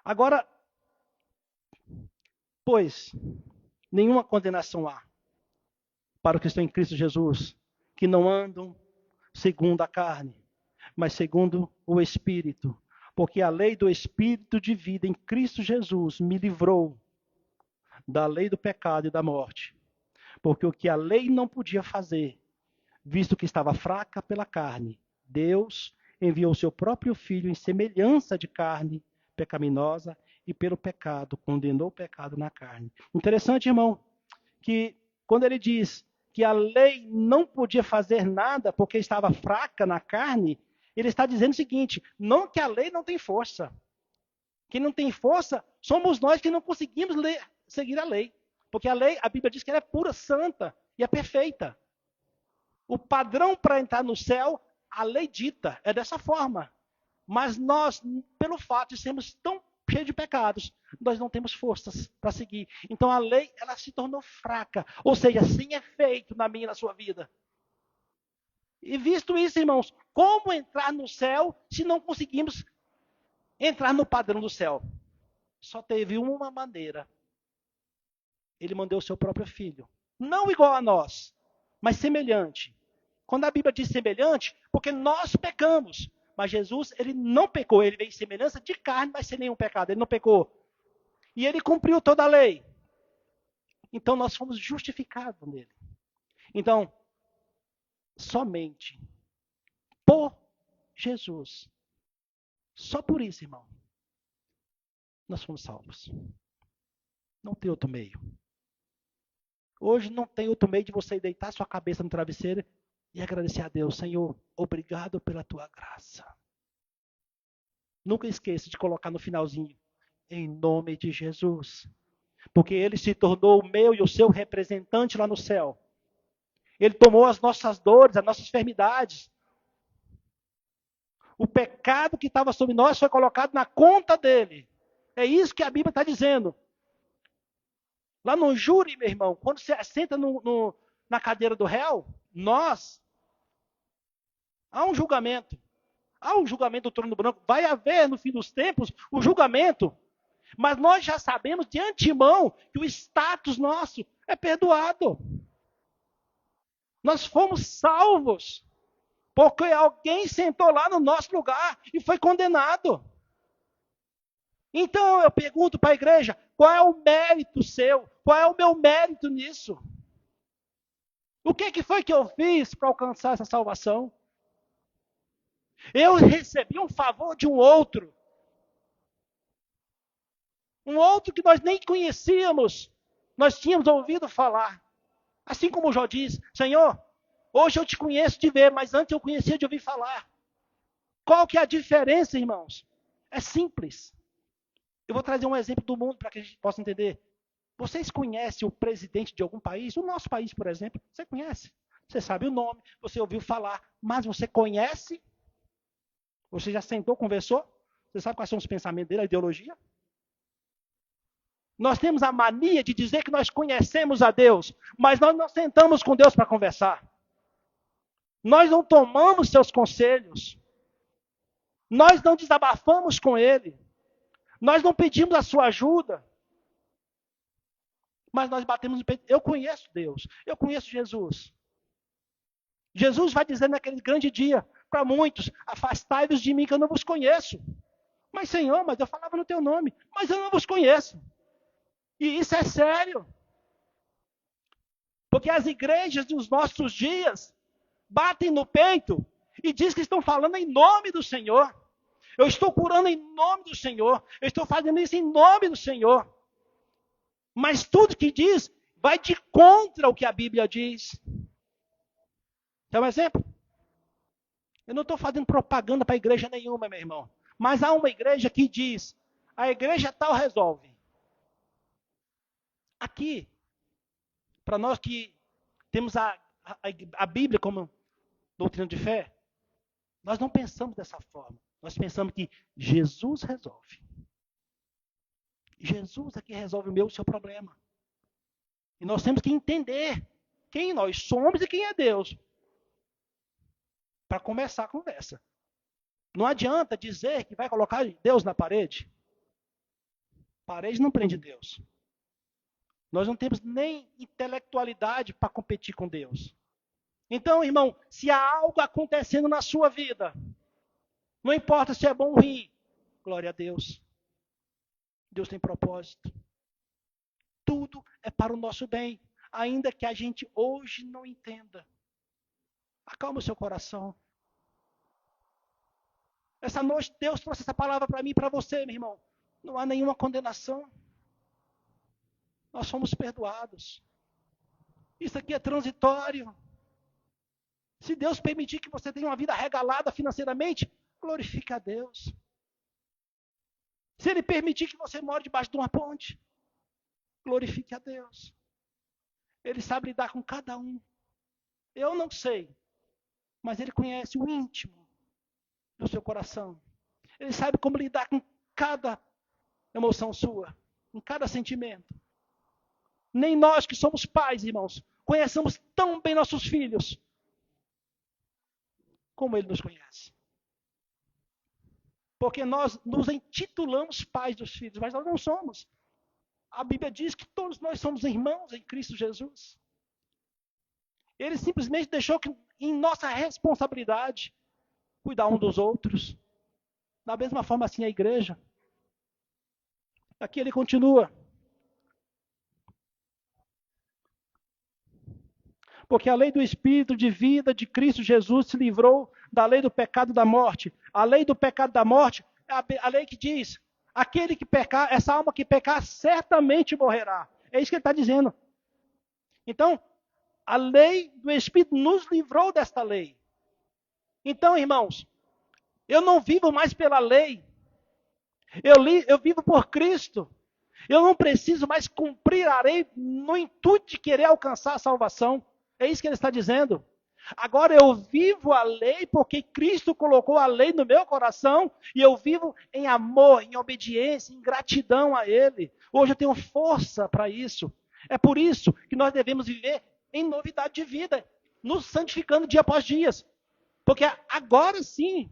Agora, pois, nenhuma condenação há para os que estão em Cristo Jesus, que não andam segundo a carne, mas segundo o Espírito. Porque a lei do Espírito de vida em Cristo Jesus me livrou da lei do pecado e da morte. Porque o que a lei não podia fazer, visto que estava fraca pela carne, Deus enviou seu próprio Filho em semelhança de carne pecaminosa e pelo pecado condenou o pecado na carne. Interessante, irmão, que quando ele diz que a lei não podia fazer nada porque estava fraca na carne, ele está dizendo o seguinte: não que a lei não tem força. Quem não tem força somos nós que não conseguimos seguir a lei. Porque a lei, a Bíblia diz que ela é pura, santa e é perfeita. O padrão para entrar no céu, a lei dita, é dessa forma. Mas nós, pelo fato de sermos tão cheio de pecados, nós não temos forças para seguir. Então a lei, ela se tornou fraca, ou seja, sem efeito na minha e na sua vida. E visto isso, irmãos, como entrar no céu se não conseguimos entrar no padrão do céu? Só teve uma maneira. Ele mandou o seu próprio filho. Não igual a nós, mas semelhante. Quando a Bíblia diz semelhante, porque nós pecamos. Mas Jesus, ele não pecou. Ele veio em semelhança de carne, mas sem nenhum pecado. Ele não pecou. E ele cumpriu toda a lei. Então nós fomos justificados nele. Então, somente por Jesus. Só por isso, irmão. Nós fomos salvos. Não tem outro meio. Hoje não tem outro meio de você deitar sua cabeça no travesseiro e agradecer a Deus. Senhor, obrigado pela tua graça. Nunca esqueça de colocar no finalzinho, em nome de Jesus. Porque ele se tornou o meu e o seu representante lá no céu. Ele tomou as nossas dores, as nossas enfermidades. O pecado que estava sobre nós foi colocado na conta dele. É isso que a Bíblia está dizendo. Lá no júri, meu irmão, quando você senta na cadeira do réu, há um julgamento. Há um julgamento do trono branco. Vai haver, no fim dos tempos, o julgamento. Mas nós já sabemos de antemão que o status nosso é perdoado. Nós fomos salvos. Porque alguém sentou lá no nosso lugar e foi condenado. Então eu pergunto para a igreja, qual é o mérito seu? Qual é o meu mérito nisso? O que foi que eu fiz para alcançar essa salvação? Eu recebi um favor de um outro. Um outro que nós nem conhecíamos. Nós tínhamos ouvido falar. Assim como Jó diz, Senhor, hoje eu te conheço de ver, mas antes eu conhecia de ouvir falar. Qual que é a diferença, irmãos? É simples. Eu vou trazer um exemplo do mundo para que a gente possa entender. Vocês conhecem o presidente de algum país? O nosso país, por exemplo, você conhece. Você sabe o nome, você ouviu falar, mas você conhece? Você já sentou, conversou? Você sabe quais são os pensamentos dele, a ideologia? Nós temos a mania de dizer que nós conhecemos a Deus, mas nós não sentamos com Deus para conversar. Nós não tomamos seus conselhos. Nós não desabafamos com Ele. Nós não pedimos a sua ajuda. Mas nós batemos no peito. Eu conheço Deus. Eu conheço Jesus. Jesus vai dizer naquele grande dia para muitos, afastai-vos de mim que eu não vos conheço. Mas Senhor, mas eu falava no teu nome, mas eu não vos conheço. E isso é sério. Porque as igrejas dos nossos dias batem no peito e dizem que estão falando em nome do Senhor. Eu estou curando em nome do Senhor. Eu estou fazendo isso em nome do Senhor. Mas tudo que diz vai de contra o que a Bíblia diz. Quer um exemplo? Eu não estou fazendo propaganda para igreja nenhuma, meu irmão. Mas há uma igreja que diz, a igreja tal resolve. Aqui, para nós que temos a Bíblia como doutrina de fé, nós não pensamos dessa forma. Nós pensamos que Jesus resolve. Jesus é que resolve o meu e o seu problema. E nós temos que entender quem nós somos e quem é Deus. Para começar a conversa. Não adianta dizer que vai colocar Deus na parede. Parede não prende Deus. Nós não temos nem intelectualidade para competir com Deus. Então, irmão, se há algo acontecendo na sua vida, não importa se é bom ou ruim, glória a Deus. Deus tem propósito. Tudo é para o nosso bem, ainda que a gente hoje não entenda. Acalma o seu coração. Essa noite Deus trouxe essa palavra para mim e para você, meu irmão. Não há nenhuma condenação. Nós somos perdoados. Isso aqui é transitório. Se Deus permitir que você tenha uma vida regalada financeiramente, glorifique a Deus. Se Ele permitir que você more debaixo de uma ponte, glorifique a Deus. Ele sabe lidar com cada um. Eu não sei, mas Ele conhece o íntimo do seu coração. Ele sabe como lidar com cada emoção sua, em cada sentimento. Nem nós que somos pais, irmãos, conhecemos tão bem nossos filhos como Ele nos conhece. Porque nós nos intitulamos pais dos filhos, mas nós não somos. A Bíblia diz que todos nós somos irmãos em Cristo Jesus. Ele simplesmente deixou que, em nossa responsabilidade, cuidar um dos outros. Da mesma forma assim a igreja. Aqui ele continua. Porque a lei do Espírito de vida de Cristo Jesus se livrou da lei do pecado e da morte. A lei do pecado e da morte é a lei que diz, aquele que pecar, essa alma que pecar, certamente morrerá. É isso que ele está dizendo. Então, a lei do Espírito nos livrou desta lei. Então, irmãos, eu não vivo mais pela lei. Eu vivo por Cristo. Eu não preciso mais cumprir a lei no intuito de querer alcançar a salvação. É isso que ele está dizendo. Agora eu vivo a lei porque Cristo colocou a lei no meu coração e eu vivo em amor, em obediência, em gratidão a Ele. Hoje eu tenho força para isso. É por isso que nós devemos viver em novidade de vida, nos santificando dia após dia. Porque agora sim,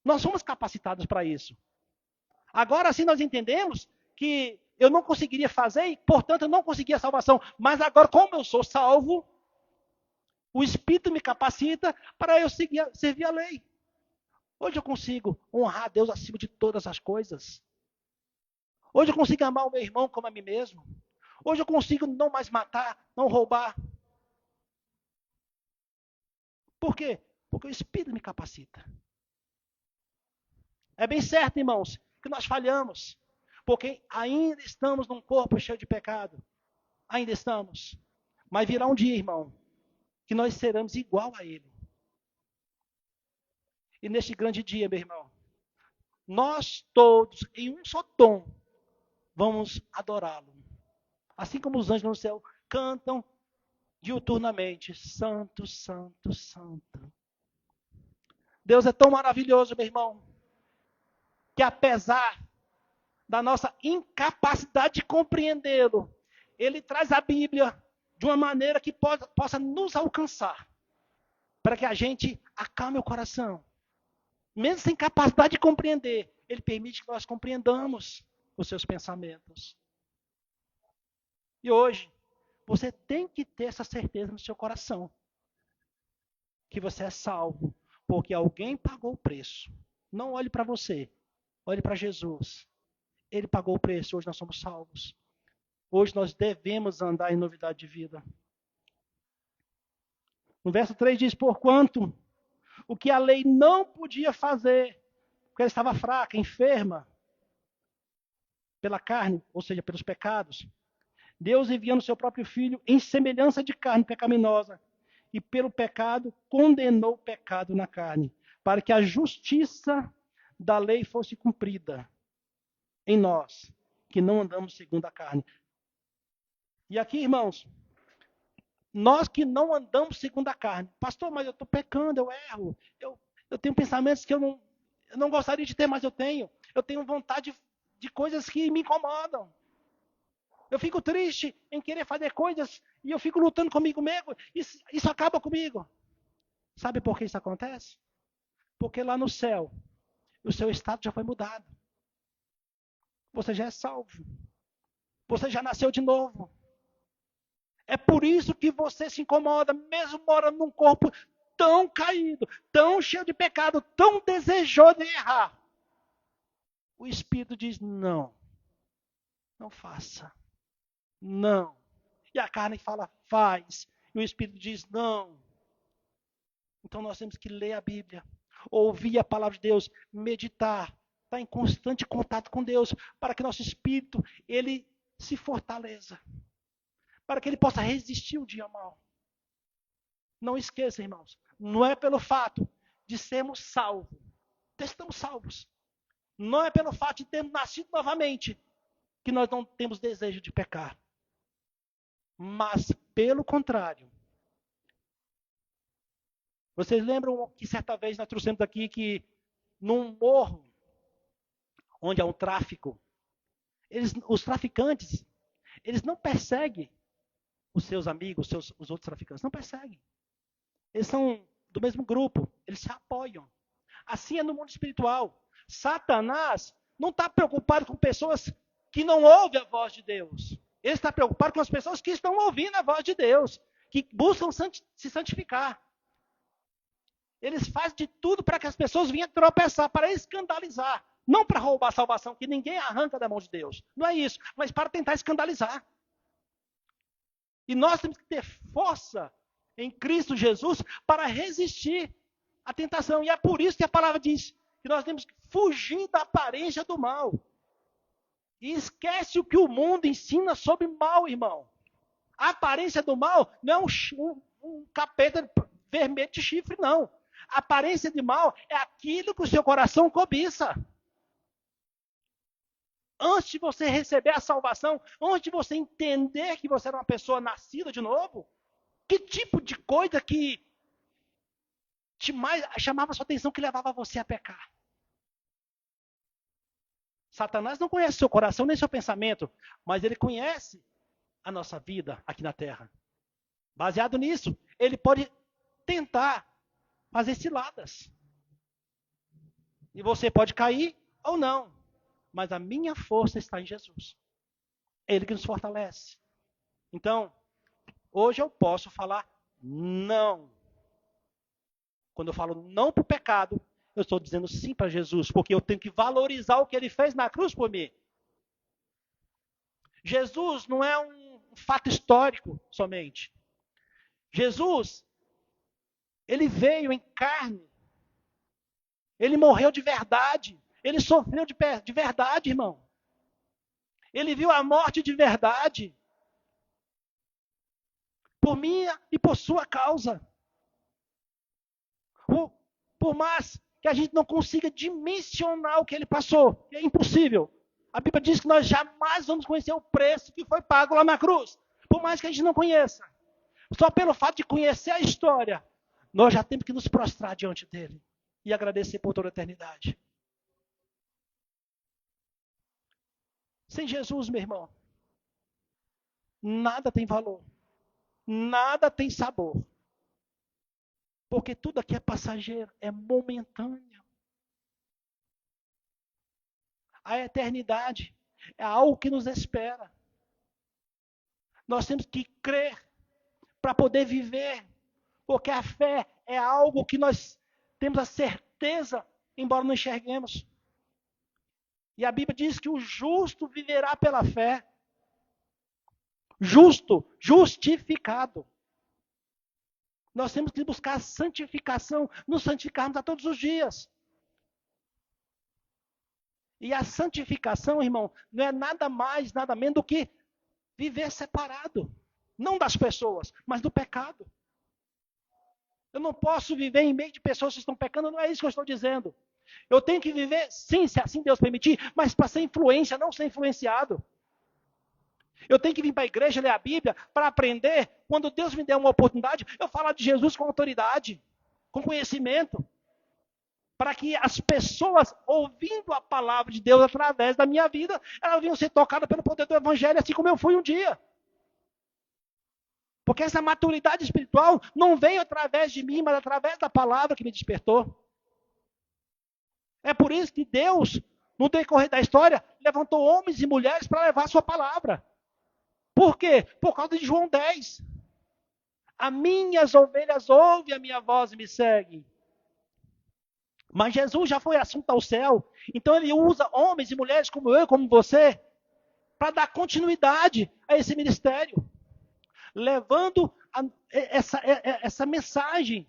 nós somos capacitados para isso. Agora sim nós entendemos que eu não conseguiria fazer e, portanto, eu não conseguia a salvação. Mas agora, como eu sou salvo, o Espírito me capacita para eu servir a lei. Hoje eu consigo honrar a Deus acima de todas as coisas. Hoje eu consigo amar o meu irmão como a mim mesmo. Hoje eu consigo não mais matar, não roubar. Por quê? Porque o Espírito me capacita. É bem certo, irmãos, que nós falhamos. Porque ainda estamos num corpo cheio de pecado. Ainda estamos. Mas virá um dia, irmão, que nós seremos igual a Ele. E neste grande dia, meu irmão, nós todos, em um só tom, vamos adorá-lo. Assim como os anjos no céu cantam diuturnamente, Santo, Santo, Santo. Deus é tão maravilhoso, meu irmão, que apesar da nossa incapacidade de compreendê-lo, Ele traz a Bíblia de uma maneira que possa nos alcançar, para que a gente acalme o coração. Mesmo sem capacidade de compreender, Ele permite que nós compreendamos os seus pensamentos. E hoje, você tem que ter essa certeza no seu coração, que você é salvo, porque alguém pagou o preço. Não olhe para você, olhe para Jesus. Ele pagou o preço, hoje nós somos salvos. Hoje nós devemos andar em novidade de vida. No verso 3 diz, porquanto o que a lei não podia fazer, porque ela estava fraca, enferma, pela carne, ou seja, pelos pecados, Deus enviando seu próprio Filho em semelhança de carne pecaminosa, e pelo pecado condenou o pecado na carne, para que a justiça da lei fosse cumprida em nós, que não andamos segundo a carne. E aqui, irmãos, nós que não andamos segundo a carne, pastor, mas eu estou pecando, eu erro, eu tenho pensamentos que eu não gostaria de ter, mas eu tenho vontade de coisas que me incomodam. Eu fico triste em querer fazer coisas e eu fico lutando comigo mesmo. Isso acaba comigo. Sabe por que isso acontece? Porque lá no céu, o seu estado já foi mudado. Você já é salvo. Você já nasceu de novo. É por isso que você se incomoda, mesmo morando num corpo tão caído, tão cheio de pecado, tão desejoso de errar. O Espírito diz, não faça. Não. E a carne fala, faz. E o Espírito diz, não. Então nós temos que ler a Bíblia, ouvir a palavra de Deus, meditar, estar em constante contato com Deus, para que nosso espírito, ele se fortaleça, para que ele possa resistir o dia mau. Não esqueça, irmãos, não é pelo fato de sermos salvos, estamos salvos. Não é pelo fato de termos nascido novamente, que nós não temos desejo de pecar. Mas, pelo contrário, vocês lembram que certa vez nós trouxemos aqui que num morro, onde há um tráfico, os traficantes, eles não perseguem os seus amigos, os outros traficantes, não perseguem. Eles são do mesmo grupo, eles se apoiam. Assim é no mundo espiritual. Satanás não está preocupado com pessoas que não ouvem a voz de Deus. Ele está preocupado com as pessoas que estão ouvindo a voz de Deus, que buscam se santificar. Eles fazem de tudo para que as pessoas venham tropeçar, para escandalizar. Não para roubar a salvação, que ninguém arranca da mão de Deus. Não é isso, mas para tentar escandalizar. E nós temos que ter força em Cristo Jesus para resistir à tentação. E é por isso que a palavra diz que nós temos que fugir da aparência do mal. E esquece o que o mundo ensina sobre mal, irmão. A aparência do mal não é um capeta vermelho de chifre, não. A aparência de mal é aquilo que o seu coração cobiça. Antes de você receber a salvação, antes de você entender que você era uma pessoa nascida de novo, que tipo de coisa que chamava a sua atenção, que levava você a pecar? Satanás não conhece seu coração nem seu pensamento, mas ele conhece a nossa vida aqui na terra. Baseado nisso, ele pode tentar fazer ciladas. E você pode cair ou não. Mas a minha força está em Jesus. É Ele que nos fortalece. Então, hoje eu posso falar não. Quando eu falo não para o pecado, eu estou dizendo sim para Jesus, porque eu tenho que valorizar o que Ele fez na cruz por mim. Jesus não é um fato histórico somente. Jesus, Ele veio em carne. Ele morreu de verdade. Ele sofreu de verdade, irmão. Ele viu a morte de verdade. Por minha e por sua causa. Por mais que a gente não consiga dimensionar o que ele passou. É impossível. A Bíblia diz que nós jamais vamos conhecer o preço que foi pago lá na cruz. Por mais que a gente não conheça. Só pelo fato de conhecer a história, nós já temos que nos prostrar diante dele. E agradecer por toda a eternidade. Sem Jesus, meu irmão, nada tem valor. Nada tem sabor. Porque tudo aqui é passageiro, é momentâneo. A eternidade é algo que nos espera. Nós temos que crer para poder viver. Porque a fé é algo que nós temos a certeza, embora não enxerguemos. E a Bíblia diz que o justo viverá pela fé. Justo, justificado. Nós temos que buscar a santificação, nos santificarmos a todos os dias. E a santificação, irmão, não é nada mais, nada menos do que viver separado. Não das pessoas, mas do pecado. Eu não posso viver em meio de pessoas que estão pecando, não é isso que eu estou dizendo. Eu tenho que viver, sim, se assim Deus permitir, mas para ser influência, não ser influenciado. Eu tenho que vir para a igreja, ler a Bíblia, para aprender. Quando Deus me der uma oportunidade, eu falar de Jesus com autoridade, com conhecimento. Para que as pessoas, ouvindo a palavra de Deus através da minha vida, elas venham ser tocadas pelo poder do Evangelho, assim como eu fui um dia. Porque essa maturidade espiritual não veio através de mim, mas através da palavra que me despertou. É por isso que Deus, no decorrer da história, levantou homens e mulheres para levar a sua palavra. Por quê? Por causa de João 10. As minhas ovelhas ouvem a minha voz e me seguem. Mas Jesus já foi assunto ao céu. Então ele usa homens e mulheres como eu e como você para dar continuidade a esse ministério. Levando essa mensagem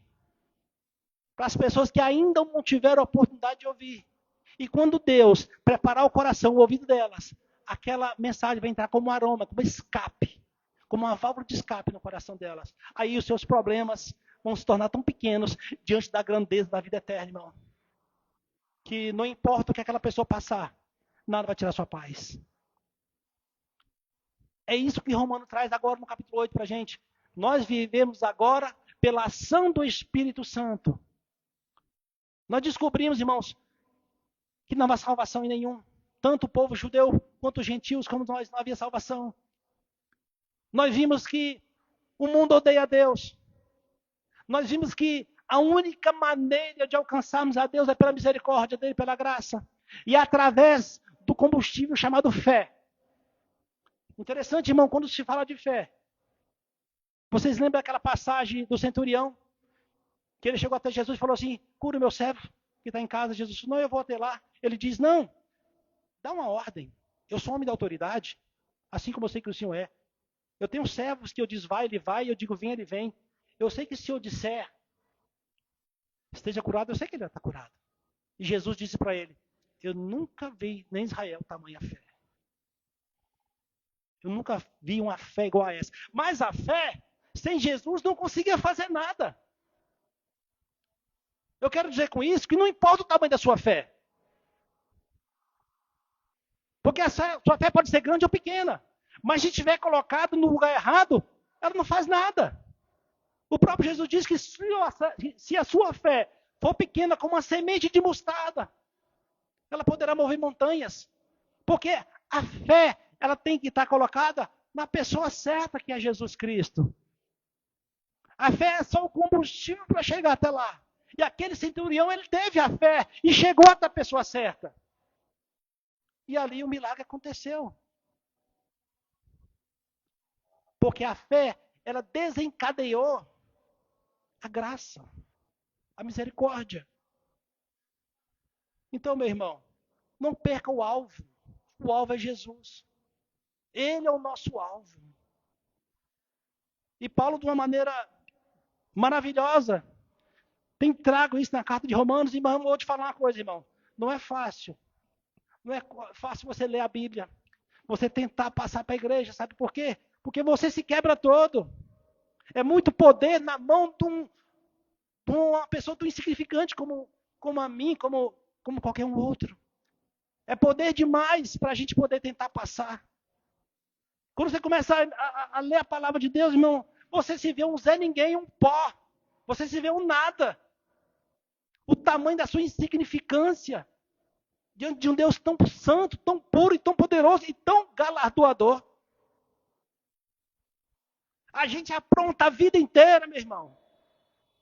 para as pessoas que ainda não tiveram a oportunidade de ouvir. E quando Deus preparar o coração, o ouvido delas, aquela mensagem vai entrar como um aroma, como escape, como uma válvula de escape no coração delas. Aí os seus problemas vão se tornar tão pequenos diante da grandeza da vida eterna, irmão. Que não importa o que aquela pessoa passar, nada vai tirar sua paz. É isso que Romano traz agora no capítulo 8 para a gente. Nós vivemos agora pela ação do Espírito Santo. Nós descobrimos, irmãos, que não há salvação em nenhum. tanto o povo judeu quanto os gentios, como nós, não havia salvação. Nós vimos que o mundo odeia a Deus. Nós vimos que a única maneira de alcançarmos a Deus é pela misericórdia dele, pela graça. E através do combustível chamado fé. Interessante, irmão, quando se fala de fé. Vocês lembram daquela passagem do centurião? Que ele chegou até Jesus e falou assim: cura o meu servo que está em casa. Jesus disse: não, eu vou até lá. Ele diz: não, dá uma ordem. Eu sou homem da autoridade, assim como eu sei que o Senhor é. Eu tenho servos que eu diz vai, ele vai, e eu digo vem, ele vem. Eu sei que se eu disser esteja curado, eu sei que ele está curado. E Jesus disse para ele: eu nunca vi nem Israel tamanha fé. Eu nunca vi uma fé igual a essa. Mas a fé, sem Jesus, não conseguia fazer nada. Eu quero dizer com isso que não importa o tamanho da sua fé. Porque a sua fé pode ser grande ou pequena. Mas se estiver colocado no lugar errado, ela não faz nada. O próprio Jesus diz que se a sua fé for pequena como uma semente de mostarda, ela poderá mover montanhas. Porque a fé, ela tem que estar colocada na pessoa certa, que é Jesus Cristo. A fé é só o combustível para chegar até lá. E aquele centurião, ele teve a fé e chegou até a pessoa certa. E ali o milagre aconteceu. Porque a fé, ela desencadeou a graça, a misericórdia. Então, meu irmão, não perca o alvo. O alvo é Jesus. Ele é o nosso alvo. E Paulo, de uma maneira maravilhosa, tem trago isso na carta de Romanos. E vou te falar uma coisa, irmão. Não é fácil. Não é fácil você ler a Bíblia. Você tentar passar para a igreja. Sabe por quê? Porque você se quebra todo. É muito poder na mão de uma pessoa tão insignificante como a mim, como qualquer um outro. É poder demais para a gente poder tentar passar. Quando você começa a ler a palavra de Deus, irmão, você se vê um Zé Ninguém, um pó. Você se vê um nada. O tamanho da sua insignificância diante de um Deus tão santo, tão puro e tão poderoso e tão galardoador. A gente apronta a vida inteira, meu irmão.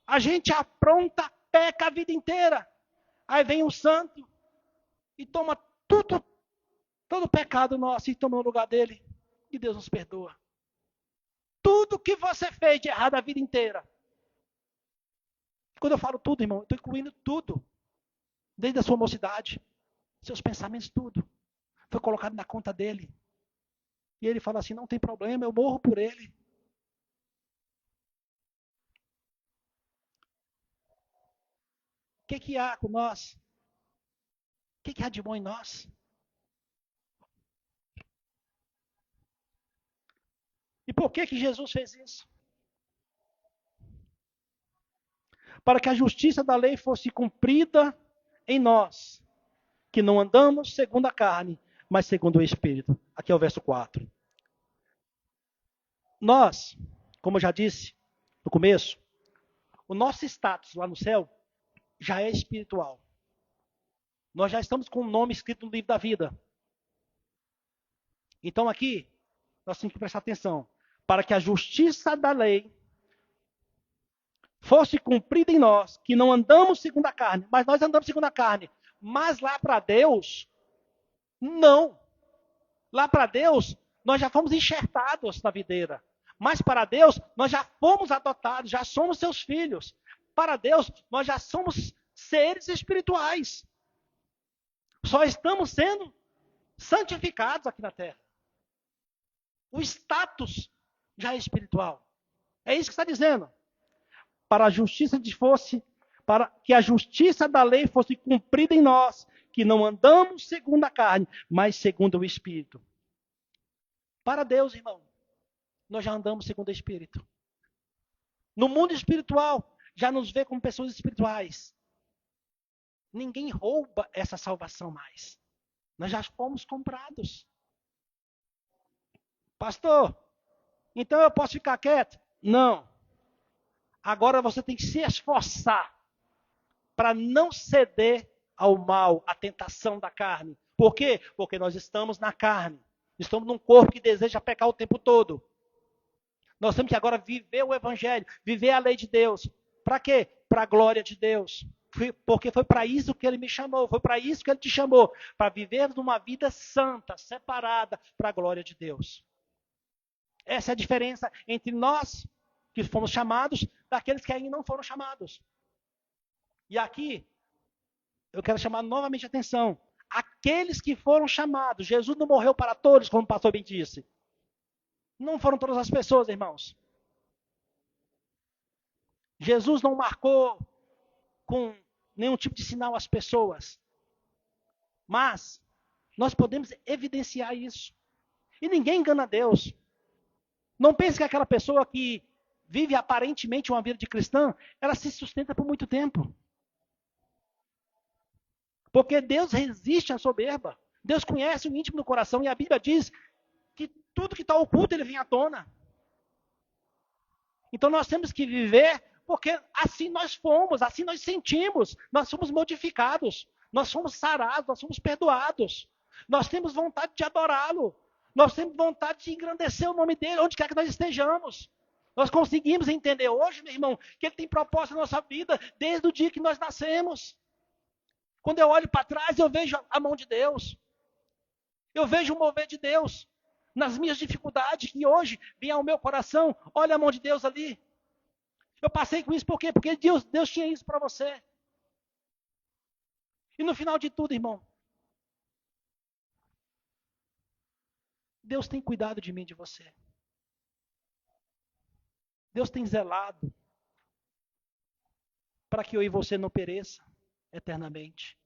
A gente apronta, peca a vida inteira. Aí vem um santo e toma todo o pecado nosso e toma o lugar dele. E Deus nos perdoa. Tudo que você fez de errado a vida inteira. Quando eu falo tudo, irmão, eu estou incluindo tudo. Desde a sua mocidade, seus pensamentos, tudo. Foi colocado na conta dele. E ele fala assim, não tem problema, eu morro por ele. O que há com nós? O que há de bom em nós? E por que Jesus fez isso? Para que a justiça da lei fosse cumprida em nós, que não andamos segundo a carne, mas segundo o Espírito. Aqui é o verso 4. Nós, como eu já disse no começo, o nosso status lá no céu já é espiritual. Nós já estamos com o nome escrito no livro da vida. Então aqui, nós temos que prestar atenção. Para que a justiça da lei fosse cumprida em nós, que não andamos segundo a carne, mas nós andamos segundo a carne. Mas lá para Deus, não. Lá para Deus, nós já fomos enxertados na videira. Mas para Deus, nós já fomos adotados, já somos seus filhos. Para Deus, nós já somos seres espirituais. Só estamos sendo santificados aqui na terra. O status já é espiritual. É isso que está dizendo. Para que a justiça da lei fosse cumprida em nós, que não andamos segundo a carne, mas segundo o Espírito. Para Deus, irmão, nós já andamos segundo o Espírito. No mundo espiritual, já nos vê como pessoas espirituais. Ninguém rouba essa salvação mais. Nós já fomos comprados. Pastor, então eu posso ficar quieto? Não. Agora você tem que se esforçar para não ceder ao mal, à tentação da carne. Por quê? Porque nós estamos na carne. Estamos num corpo que deseja pecar o tempo todo. Nós temos que agora viver o Evangelho, viver a lei de Deus. Para quê? Para a glória de Deus. Porque foi para isso que Ele me chamou, foi para isso que Ele te chamou. Para viver uma vida santa, separada para a glória de Deus. Essa é a diferença entre nós, que fomos chamados, daqueles que ainda não foram chamados. E aqui, eu quero chamar novamente a atenção. Aqueles que foram chamados, Jesus não morreu para todos, como o pastor bem disse. Não foram todas as pessoas, irmãos. Jesus não marcou com nenhum tipo de sinal as pessoas. Mas nós podemos evidenciar isso. E ninguém engana Deus. Não pense que aquela pessoa que vive aparentemente uma vida de cristã, ela se sustenta por muito tempo. Porque Deus resiste à soberba. Deus conhece o íntimo do coração e a Bíblia diz que tudo que está oculto ele vem à tona. Então nós temos que viver porque assim nós fomos, assim nós sentimos, nós somos modificados, nós somos sarados, nós somos perdoados. Nós temos vontade de adorá-lo. Nós temos vontade de engrandecer o nome dele, onde quer que nós estejamos. Nós conseguimos entender hoje, meu irmão, que ele tem propósito na nossa vida desde o dia que nós nascemos. Quando eu olho para trás, eu vejo a mão de Deus. Eu vejo o mover de Deus nas minhas dificuldades, que hoje vem ao meu coração. Olha a mão de Deus ali. Eu passei com isso por quê? Porque Deus tinha isso para você. E no final de tudo, irmão, Deus tem cuidado de mim e de você. Deus tem zelado para que eu e você não pereça eternamente.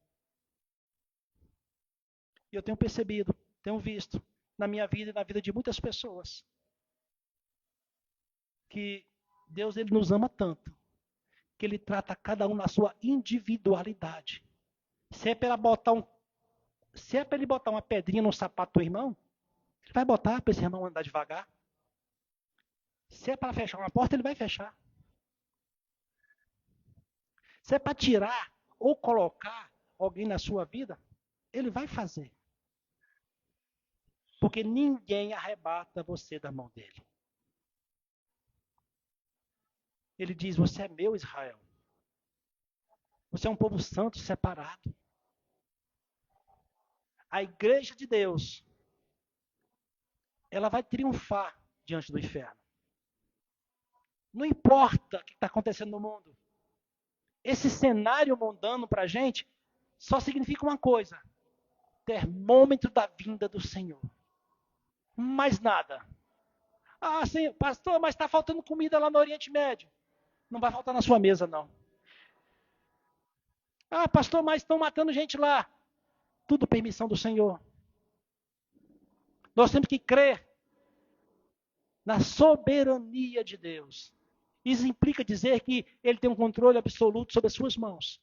E eu tenho percebido, tenho visto na minha vida e na vida de muitas pessoas que Deus ele nos ama tanto que ele trata cada um na sua individualidade. Se é para ele botar uma pedrinha no sapato do irmão, ele vai botar para esse irmão andar devagar. Se é para fechar uma porta, ele vai fechar. Se é para tirar ou colocar alguém na sua vida, ele vai fazer. Porque ninguém arrebata você da mão dele. Ele diz, você é meu, Israel. Você é um povo santo, separado. A igreja de Deus, ela vai triunfar diante do inferno. Não importa o que está acontecendo no mundo. Esse cenário mundano para a gente só significa uma coisa. Termômetro da vinda do Senhor. Mais nada. Ah, sim, pastor, mas está faltando comida lá no Oriente Médio. Não vai faltar na sua mesa, não. Ah, pastor, mas estão matando gente lá. Tudo permissão do Senhor. Nós temos que crer na soberania de Deus. Isso implica dizer que Ele tem um controle absoluto sobre as suas mãos.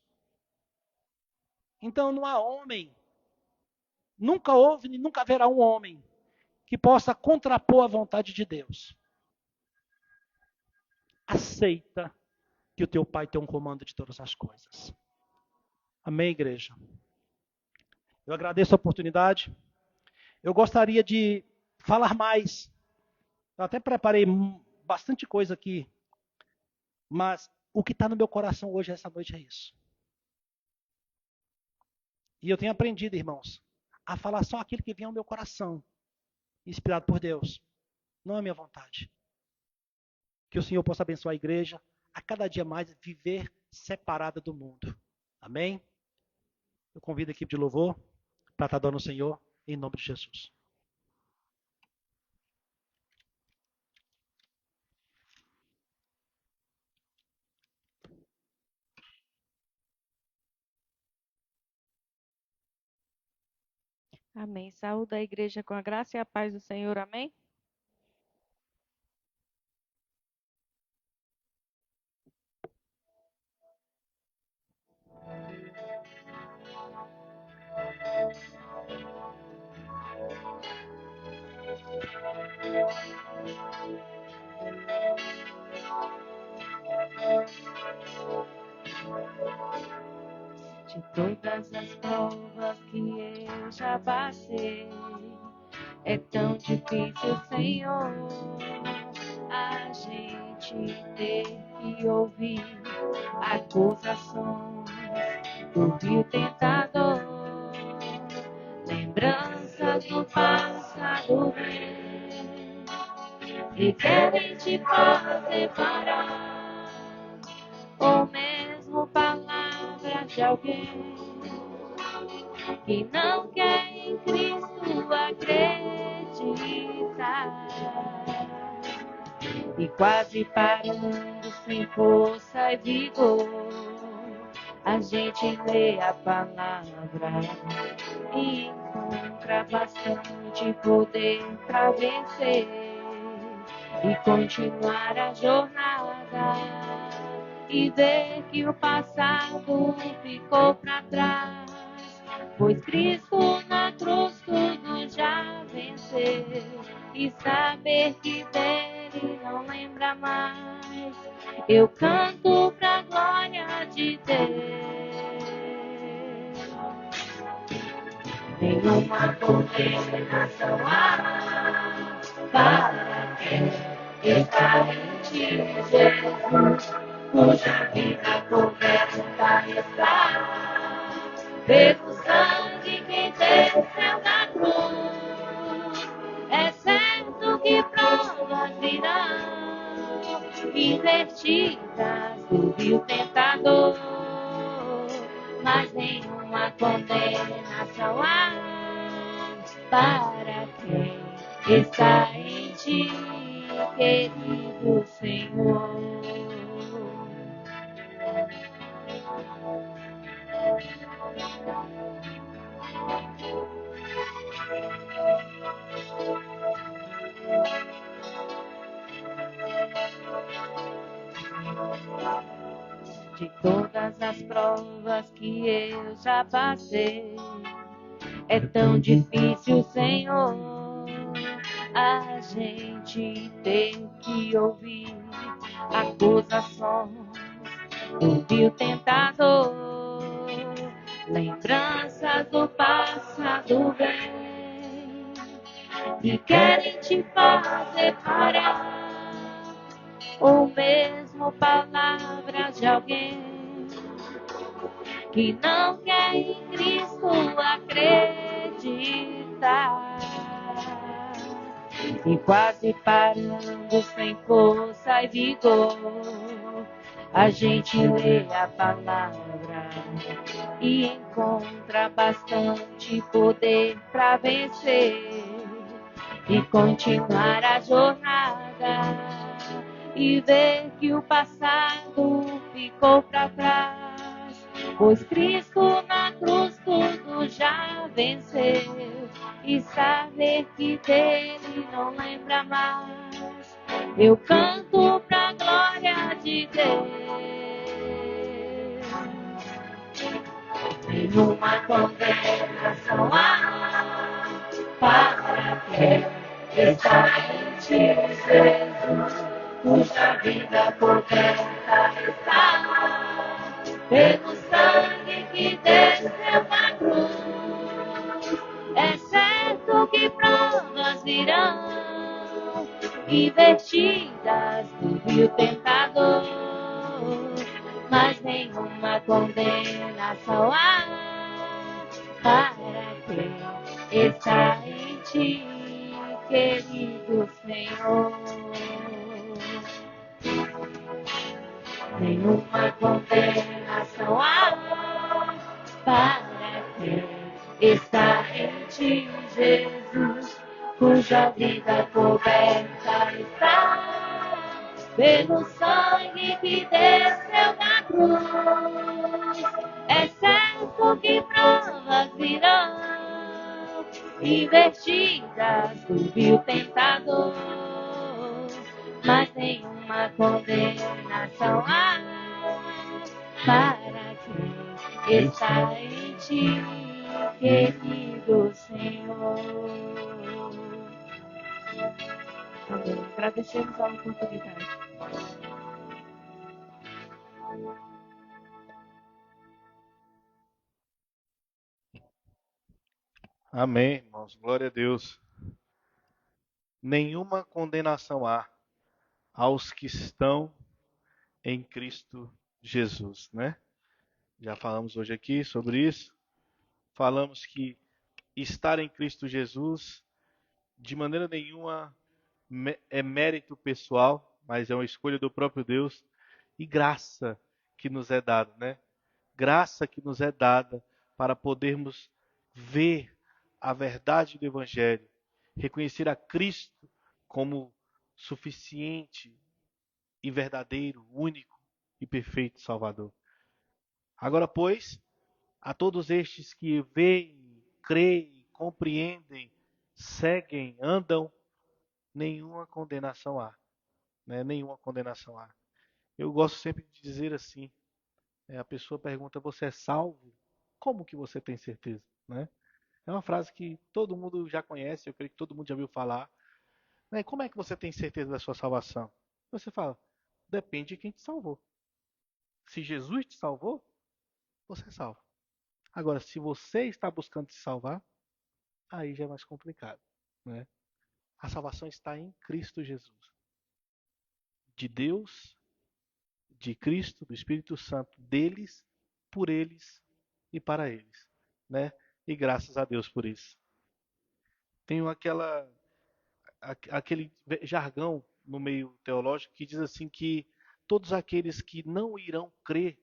Então não há homem, nunca houve e nunca haverá um homem que possa contrapor a vontade de Deus. Aceita que o teu Pai tem um comando de todas as coisas. Amém, igreja? Eu agradeço a oportunidade. Eu gostaria de falar mais. Eu até preparei bastante coisa aqui. Mas o que está no meu coração hoje, essa noite, é isso. E eu tenho aprendido, irmãos, a falar só aquilo que vem ao meu coração, inspirado por Deus. Não é minha vontade. Que o Senhor possa abençoar a igreja, a cada dia mais viver separada do mundo. Amém? Eu convido a equipe de louvor para estar adorando o Senhor, em nome de Jesus. Amém. Saúde a igreja com a graça e a paz do Senhor. Amém. De todas as provas que eu já passei, é tão difícil, Senhor, a gente ter que ouvir acusações do vil tentador, lembranças do passado vem e querem te fazer parar, ou mesmo palavras de alguém que não quer em Cristo acreditar, e quase parando sem força e vigor, a gente lê a palavra e encontra bastante poder para vencer e continuar a jornada, e ver que o passado ficou para trás, pois Cristo na cruz tudo já venceu, e saber que dele não lembra mais, eu canto pra glória de Deus. Nenhuma condenação há para quem está em ti, Jesus, cuja vida coberta está pelo sangue que desceu da cruz. É certo que provas virão, invertidas do vil tentador, mas nenhuma condenação há para quem está em ti, querido Senhor. De todas as provas que eu já passei, é tão difícil, Senhor, a gente ter que ouvir acusações do vil tentador, lembranças do passado vem e querem te fazer parar, ou mesmo palavras de alguém que não quer em Cristo acreditar, e quase parando sem força e vigor, a gente lê a palavra e encontra bastante poder para vencer e continuar a jornada, e ver que o passado ficou para trás, pois Cristo na cruz tudo já venceu, e saber que dele não lembra mais, eu canto pra glória de Deus. Nenhuma condenação há para quem está em ti, Jesus, cuja vida coberta está pelo sangue que desceu da cruz. É certo que provas virão, invertidas do vil tentador, mas nenhuma condenação há para quem está em ti, querido Senhor. Nenhuma condenação há para quem está em ti, Jesus, cuja vida coberta está pelo sangue que desceu da cruz. É certo que provas virão, invertidas do vil tentador, mas nenhuma condenação há para quem está em ti, querido Senhor. Amém. Agradecemos a oportunidade. Amém, irmãos. Glória a Deus. Nenhuma condenação há aos que estão em Cristo Jesus, né? Já falamos hoje aqui sobre isso. Falamos que estar em Cristo Jesus, de maneira nenhuma é mérito pessoal, mas é uma escolha do próprio Deus e graça que nos é dada, né? Graça que nos é dada para podermos ver a verdade do Evangelho, reconhecer a Cristo como suficiente e verdadeiro, único e perfeito Salvador. Agora, pois, a todos estes que veem, creem, compreendem, seguem, andam, nenhuma condenação há, né? Nenhuma condenação há. Eu gosto sempre de dizer assim, a pessoa pergunta, você é salvo? Como que você tem certeza, né? É uma frase que todo mundo já conhece, eu creio que todo mundo já ouviu falar. Né? Como é que você tem certeza da sua salvação? Você fala, depende de quem te salvou. Se Jesus te salvou, você é salvo. Agora, se você está buscando se salvar, aí já é mais complicado, né? A salvação está em Cristo Jesus. De Deus, de Cristo, do Espírito Santo, deles, por eles e para eles, né? E graças a Deus por isso. Tenho aquele jargão no meio teológico que diz assim que todos aqueles que não irão crer,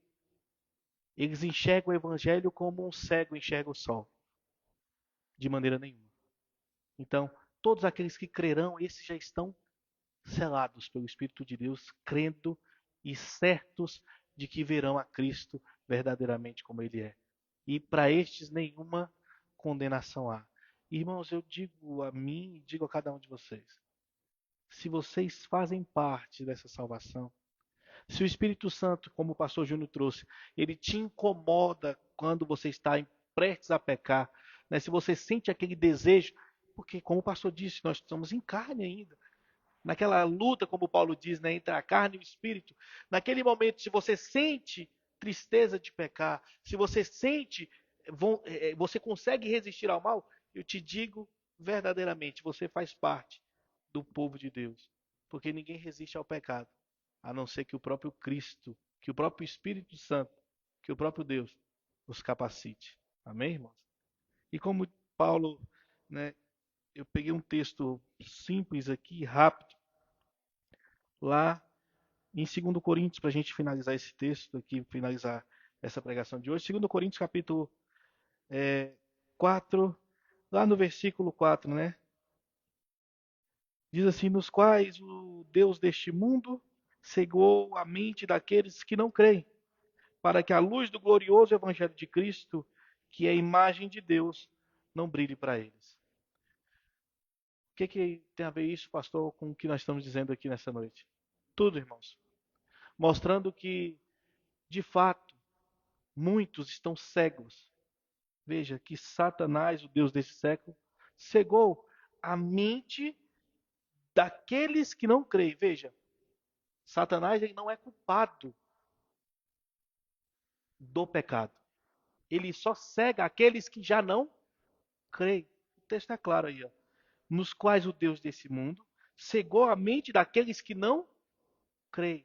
eles enxergam o evangelho como um cego enxerga o sol. De maneira nenhuma. Então, todos aqueles que crerão, esses já estão selados pelo Espírito de Deus, crendo e certos de que verão a Cristo verdadeiramente como Ele é. E para estes nenhuma condenação há. Irmãos, eu digo a mim e digo a cada um de vocês: se vocês fazem parte dessa salvação, se o Espírito Santo, como o pastor Júnior trouxe, ele te incomoda quando você está prestes a pecar, né? Se você sente aquele desejo, porque como o pastor disse, nós estamos em carne ainda. Naquela luta, como Paulo diz, né, entre a carne e o espírito. Naquele momento, se você sente tristeza de pecar, se você sente, você consegue resistir ao mal, eu te digo verdadeiramente, você faz parte do povo de Deus. Porque ninguém resiste ao pecado, a não ser que o próprio Cristo, que o próprio Espírito Santo, que o próprio Deus nos capacite. Amém, irmãos? E como Paulo, né, eu peguei um texto simples aqui, rápido, lá em 2 Coríntios, para a gente finalizar esse texto aqui, finalizar essa pregação de hoje. 2 Coríntios, capítulo 4, lá no versículo 4, né? Diz assim, nos quais o Deus deste mundo cegou a mente daqueles que não creem, para que a luz do glorioso Evangelho de Cristo, que é a imagem de Deus, não brilhe para eles. O que tem a ver isso, pastor, com o que nós estamos dizendo aqui nessa noite? Tudo, irmãos. Mostrando que, de fato, muitos estão cegos. Veja que Satanás, o Deus desse século, cegou a mente daqueles que não creem. Veja, Satanás ele não é culpado do pecado. Ele só cega aqueles que já não creem. O texto é claro aí, ó. Nos quais o Deus desse mundo cegou a mente daqueles que não creem.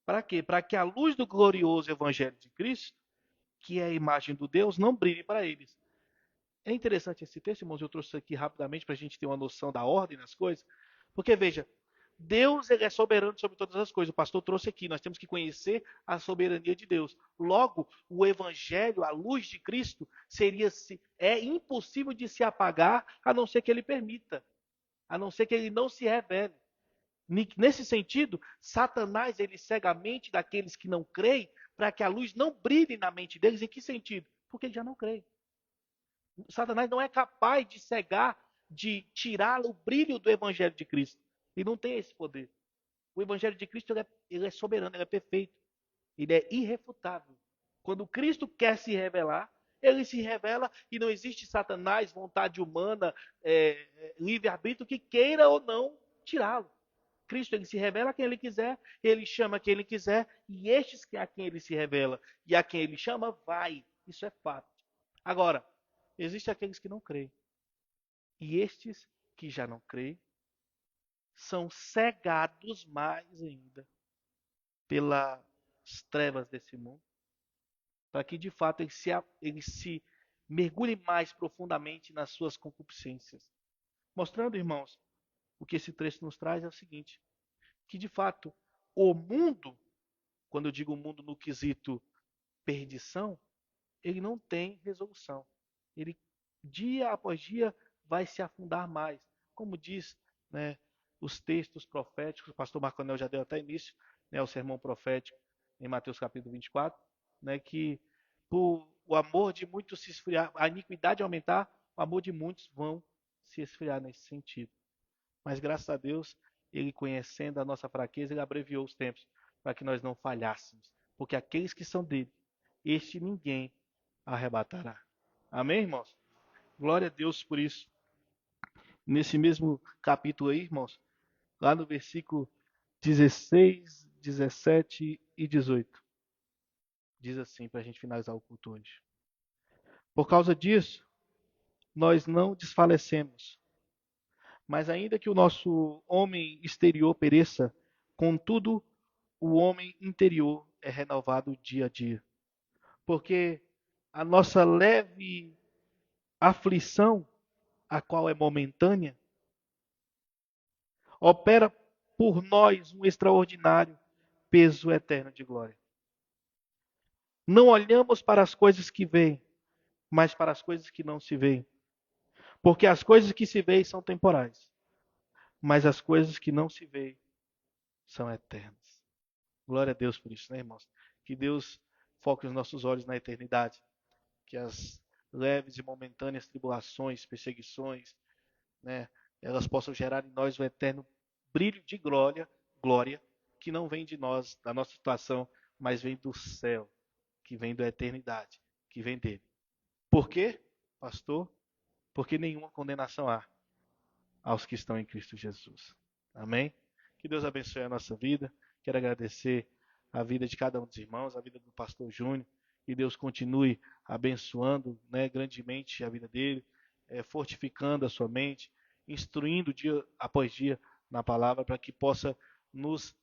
Para quê? Para que a luz do glorioso Evangelho de Cristo, que é a imagem do Deus, não brilhe para eles. É interessante esse texto, irmãos, eu trouxe aqui rapidamente para a gente ter uma noção da ordem das coisas. Porque, veja, Deus ele é soberano sobre todas as coisas. O pastor trouxe aqui, nós temos que conhecer a soberania de Deus. Logo, o Evangelho, a luz de Cristo, é impossível de se apagar, a não ser que ele permita, a não ser que ele não se revele. Nesse sentido, Satanás ele cega a mente daqueles que não creem, para que a luz não brilhe na mente deles. Em que sentido? Porque eles já não creem. Satanás não é capaz de cegar, de tirar o brilho do Evangelho de Cristo. Ele não tem esse poder. O Evangelho de Cristo ele é soberano, ele é perfeito. Ele é irrefutável. Quando Cristo quer se revelar, ele se revela e não existe Satanás, vontade humana, livre-arbítrio que queira ou não tirá-lo. Cristo ele se revela a quem ele quiser, ele chama quem ele quiser, e estes a quem ele se revela e a quem ele chama, vai. Isso é fato. Agora, existem aqueles que não creem. E estes que já não creem são cegados mais ainda pelas trevas desse mundo, para que de fato eles se mergulhem mais profundamente nas suas concupiscências. Mostrando, irmãos, o que esse texto nos traz é o seguinte, que de fato o mundo, quando eu digo mundo no quesito perdição, ele não tem resolução. Ele, dia após dia, vai se afundar mais. Como diz, né, os textos proféticos, o pastor Marco Anel já deu até início, né, ao sermão profético em Mateus capítulo 24, né, que por o amor de muitos se esfriar, a iniquidade aumentar, o amor de muitos vão se esfriar nesse sentido. Mas graças a Deus, ele conhecendo a nossa fraqueza, ele abreviou os tempos para que nós não falhássemos. Porque aqueles que são dele, este ninguém arrebatará. Amém, irmãos? Glória a Deus por isso. Nesse mesmo capítulo aí, irmãos, lá no versículo 16, 17 e 18, diz assim, para a gente finalizar o culto hoje. Por causa disso, nós não desfalecemos. Mas ainda que o nosso homem exterior pereça, contudo, o homem interior é renovado dia a dia. Porque a nossa leve aflição, a qual é momentânea, opera por nós um extraordinário peso eterno de glória. Não olhamos para as coisas que vêm, mas para as coisas que não se veem. Porque as coisas que se veem são temporais, mas as coisas que não se veem são eternas. Glória a Deus por isso, né, irmãos? Que Deus foque os nossos olhos na eternidade. Que as leves e momentâneas tribulações, perseguições, né, elas possam gerar em nós o eterno brilho de glória, que não vem de nós, da nossa situação, mas vem do céu, que vem da eternidade, que vem dele. Por quê, pastor? Porque nenhuma condenação há aos que estão em Cristo Jesus. Amém? Que Deus abençoe a nossa vida. Quero agradecer a vida de cada um dos irmãos, a vida do pastor Júnior. Que Deus continue abençoando, né, grandemente a vida dele, fortificando a sua mente, instruindo dia após dia na palavra, para que possa nos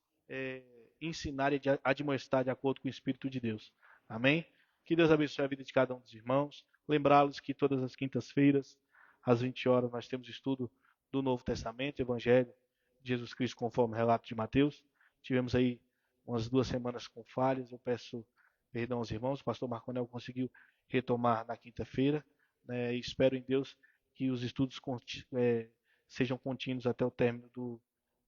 ensinar e admoestar de acordo com o Espírito de Deus. Amém? Que Deus abençoe a vida de cada um dos irmãos. Lembrá-los que todas as quintas-feiras, às 20 horas, nós temos estudo do Novo Testamento, Evangelho de Jesus Cristo, conforme o relato de Mateus. Tivemos aí umas 2 semanas com falhas. Eu peço perdão aos irmãos. O pastor Marco Anel conseguiu retomar na quinta-feira, né, e espero em Deus que os estudos sejam contínuos até o término do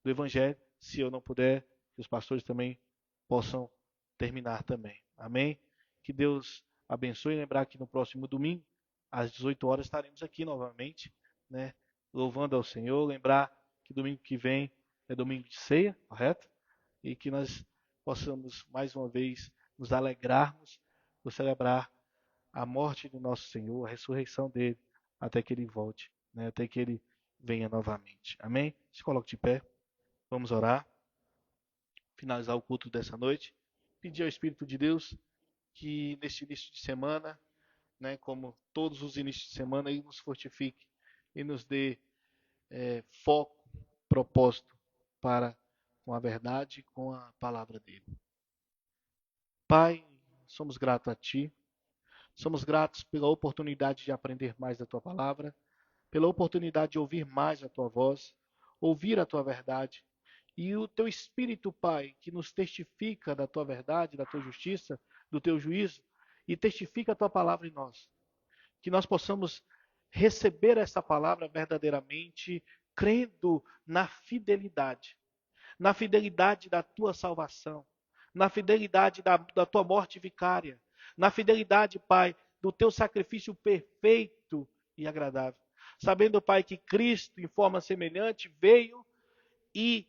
Evangelho. Se eu não puder, que os pastores também possam terminar também. Amém? Que Deus abençoe. Lembrar que no próximo domingo, às 18 horas, estaremos aqui novamente, né, louvando ao Senhor. Lembrar que domingo que vem é domingo de ceia, correto? E que nós possamos mais uma vez nos alegrarmos por celebrar a morte do nosso Senhor, a ressurreição dele, até que ele volte, né, até que ele venha novamente. Amém? Se coloque de pé. Vamos orar. Finalizar o culto dessa noite. Pedir ao Espírito de Deus que neste início de semana, né, como todos os inícios de semana, ele nos fortifique e nos dê foco, propósito para com a verdade e com a palavra dele. Pai, somos gratos a Ti. Somos gratos pela oportunidade de aprender mais da Tua palavra, pela oportunidade de ouvir mais a Tua voz, ouvir a Tua verdade. E o Teu Espírito, Pai, que nos testifica da Tua verdade, da Tua justiça, do Teu juízo, e testifica a Tua palavra em nós. Que nós possamos receber essa palavra verdadeiramente, crendo na fidelidade da Tua salvação, na fidelidade da Tua morte vicária, na fidelidade, Pai, do Teu sacrifício perfeito e agradável. Sabendo, Pai, que Cristo, em forma semelhante, veio e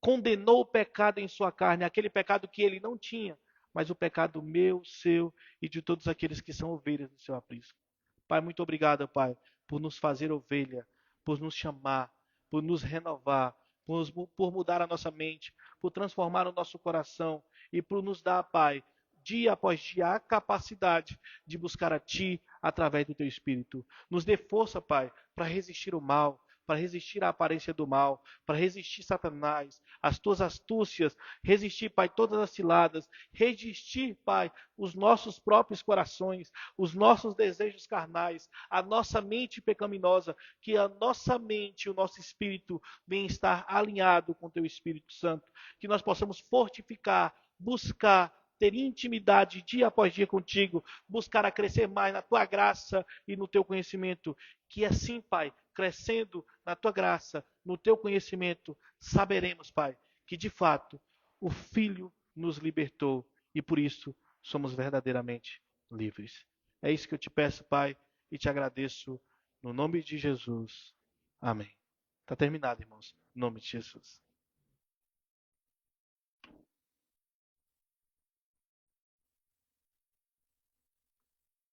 condenou o pecado em sua carne, aquele pecado que Ele não tinha, mas o pecado meu, seu e de todos aqueles que são ovelhas do Seu aprisco. Pai, muito obrigado, Pai, por nos fazer ovelha, por nos chamar, por nos renovar, por mudar a nossa mente, por transformar o nosso coração e por nos dar, Pai, dia após dia, a capacidade de buscar a Ti, através do Teu Espírito. Nos dê força, Pai, para resistir o mal, para resistir à aparência do mal, para resistir Satanás, as Tuas astúcias, resistir, Pai, todas as ciladas, resistir, Pai, os nossos próprios corações, os nossos desejos carnais, a nossa mente pecaminosa, que a nossa mente, o nosso espírito venha estar alinhado com o Teu Espírito Santo, que nós possamos fortificar, buscar, ter intimidade dia após dia contigo, buscar a crescer mais na tua graça e no teu conhecimento. Que assim, Pai, crescendo na tua graça, no teu conhecimento, saberemos, Pai, que de fato o Filho nos libertou e por isso somos verdadeiramente livres. É isso que eu te peço, Pai, e te agradeço no nome de Jesus. Amém. Está terminado, irmãos. Em nome de Jesus.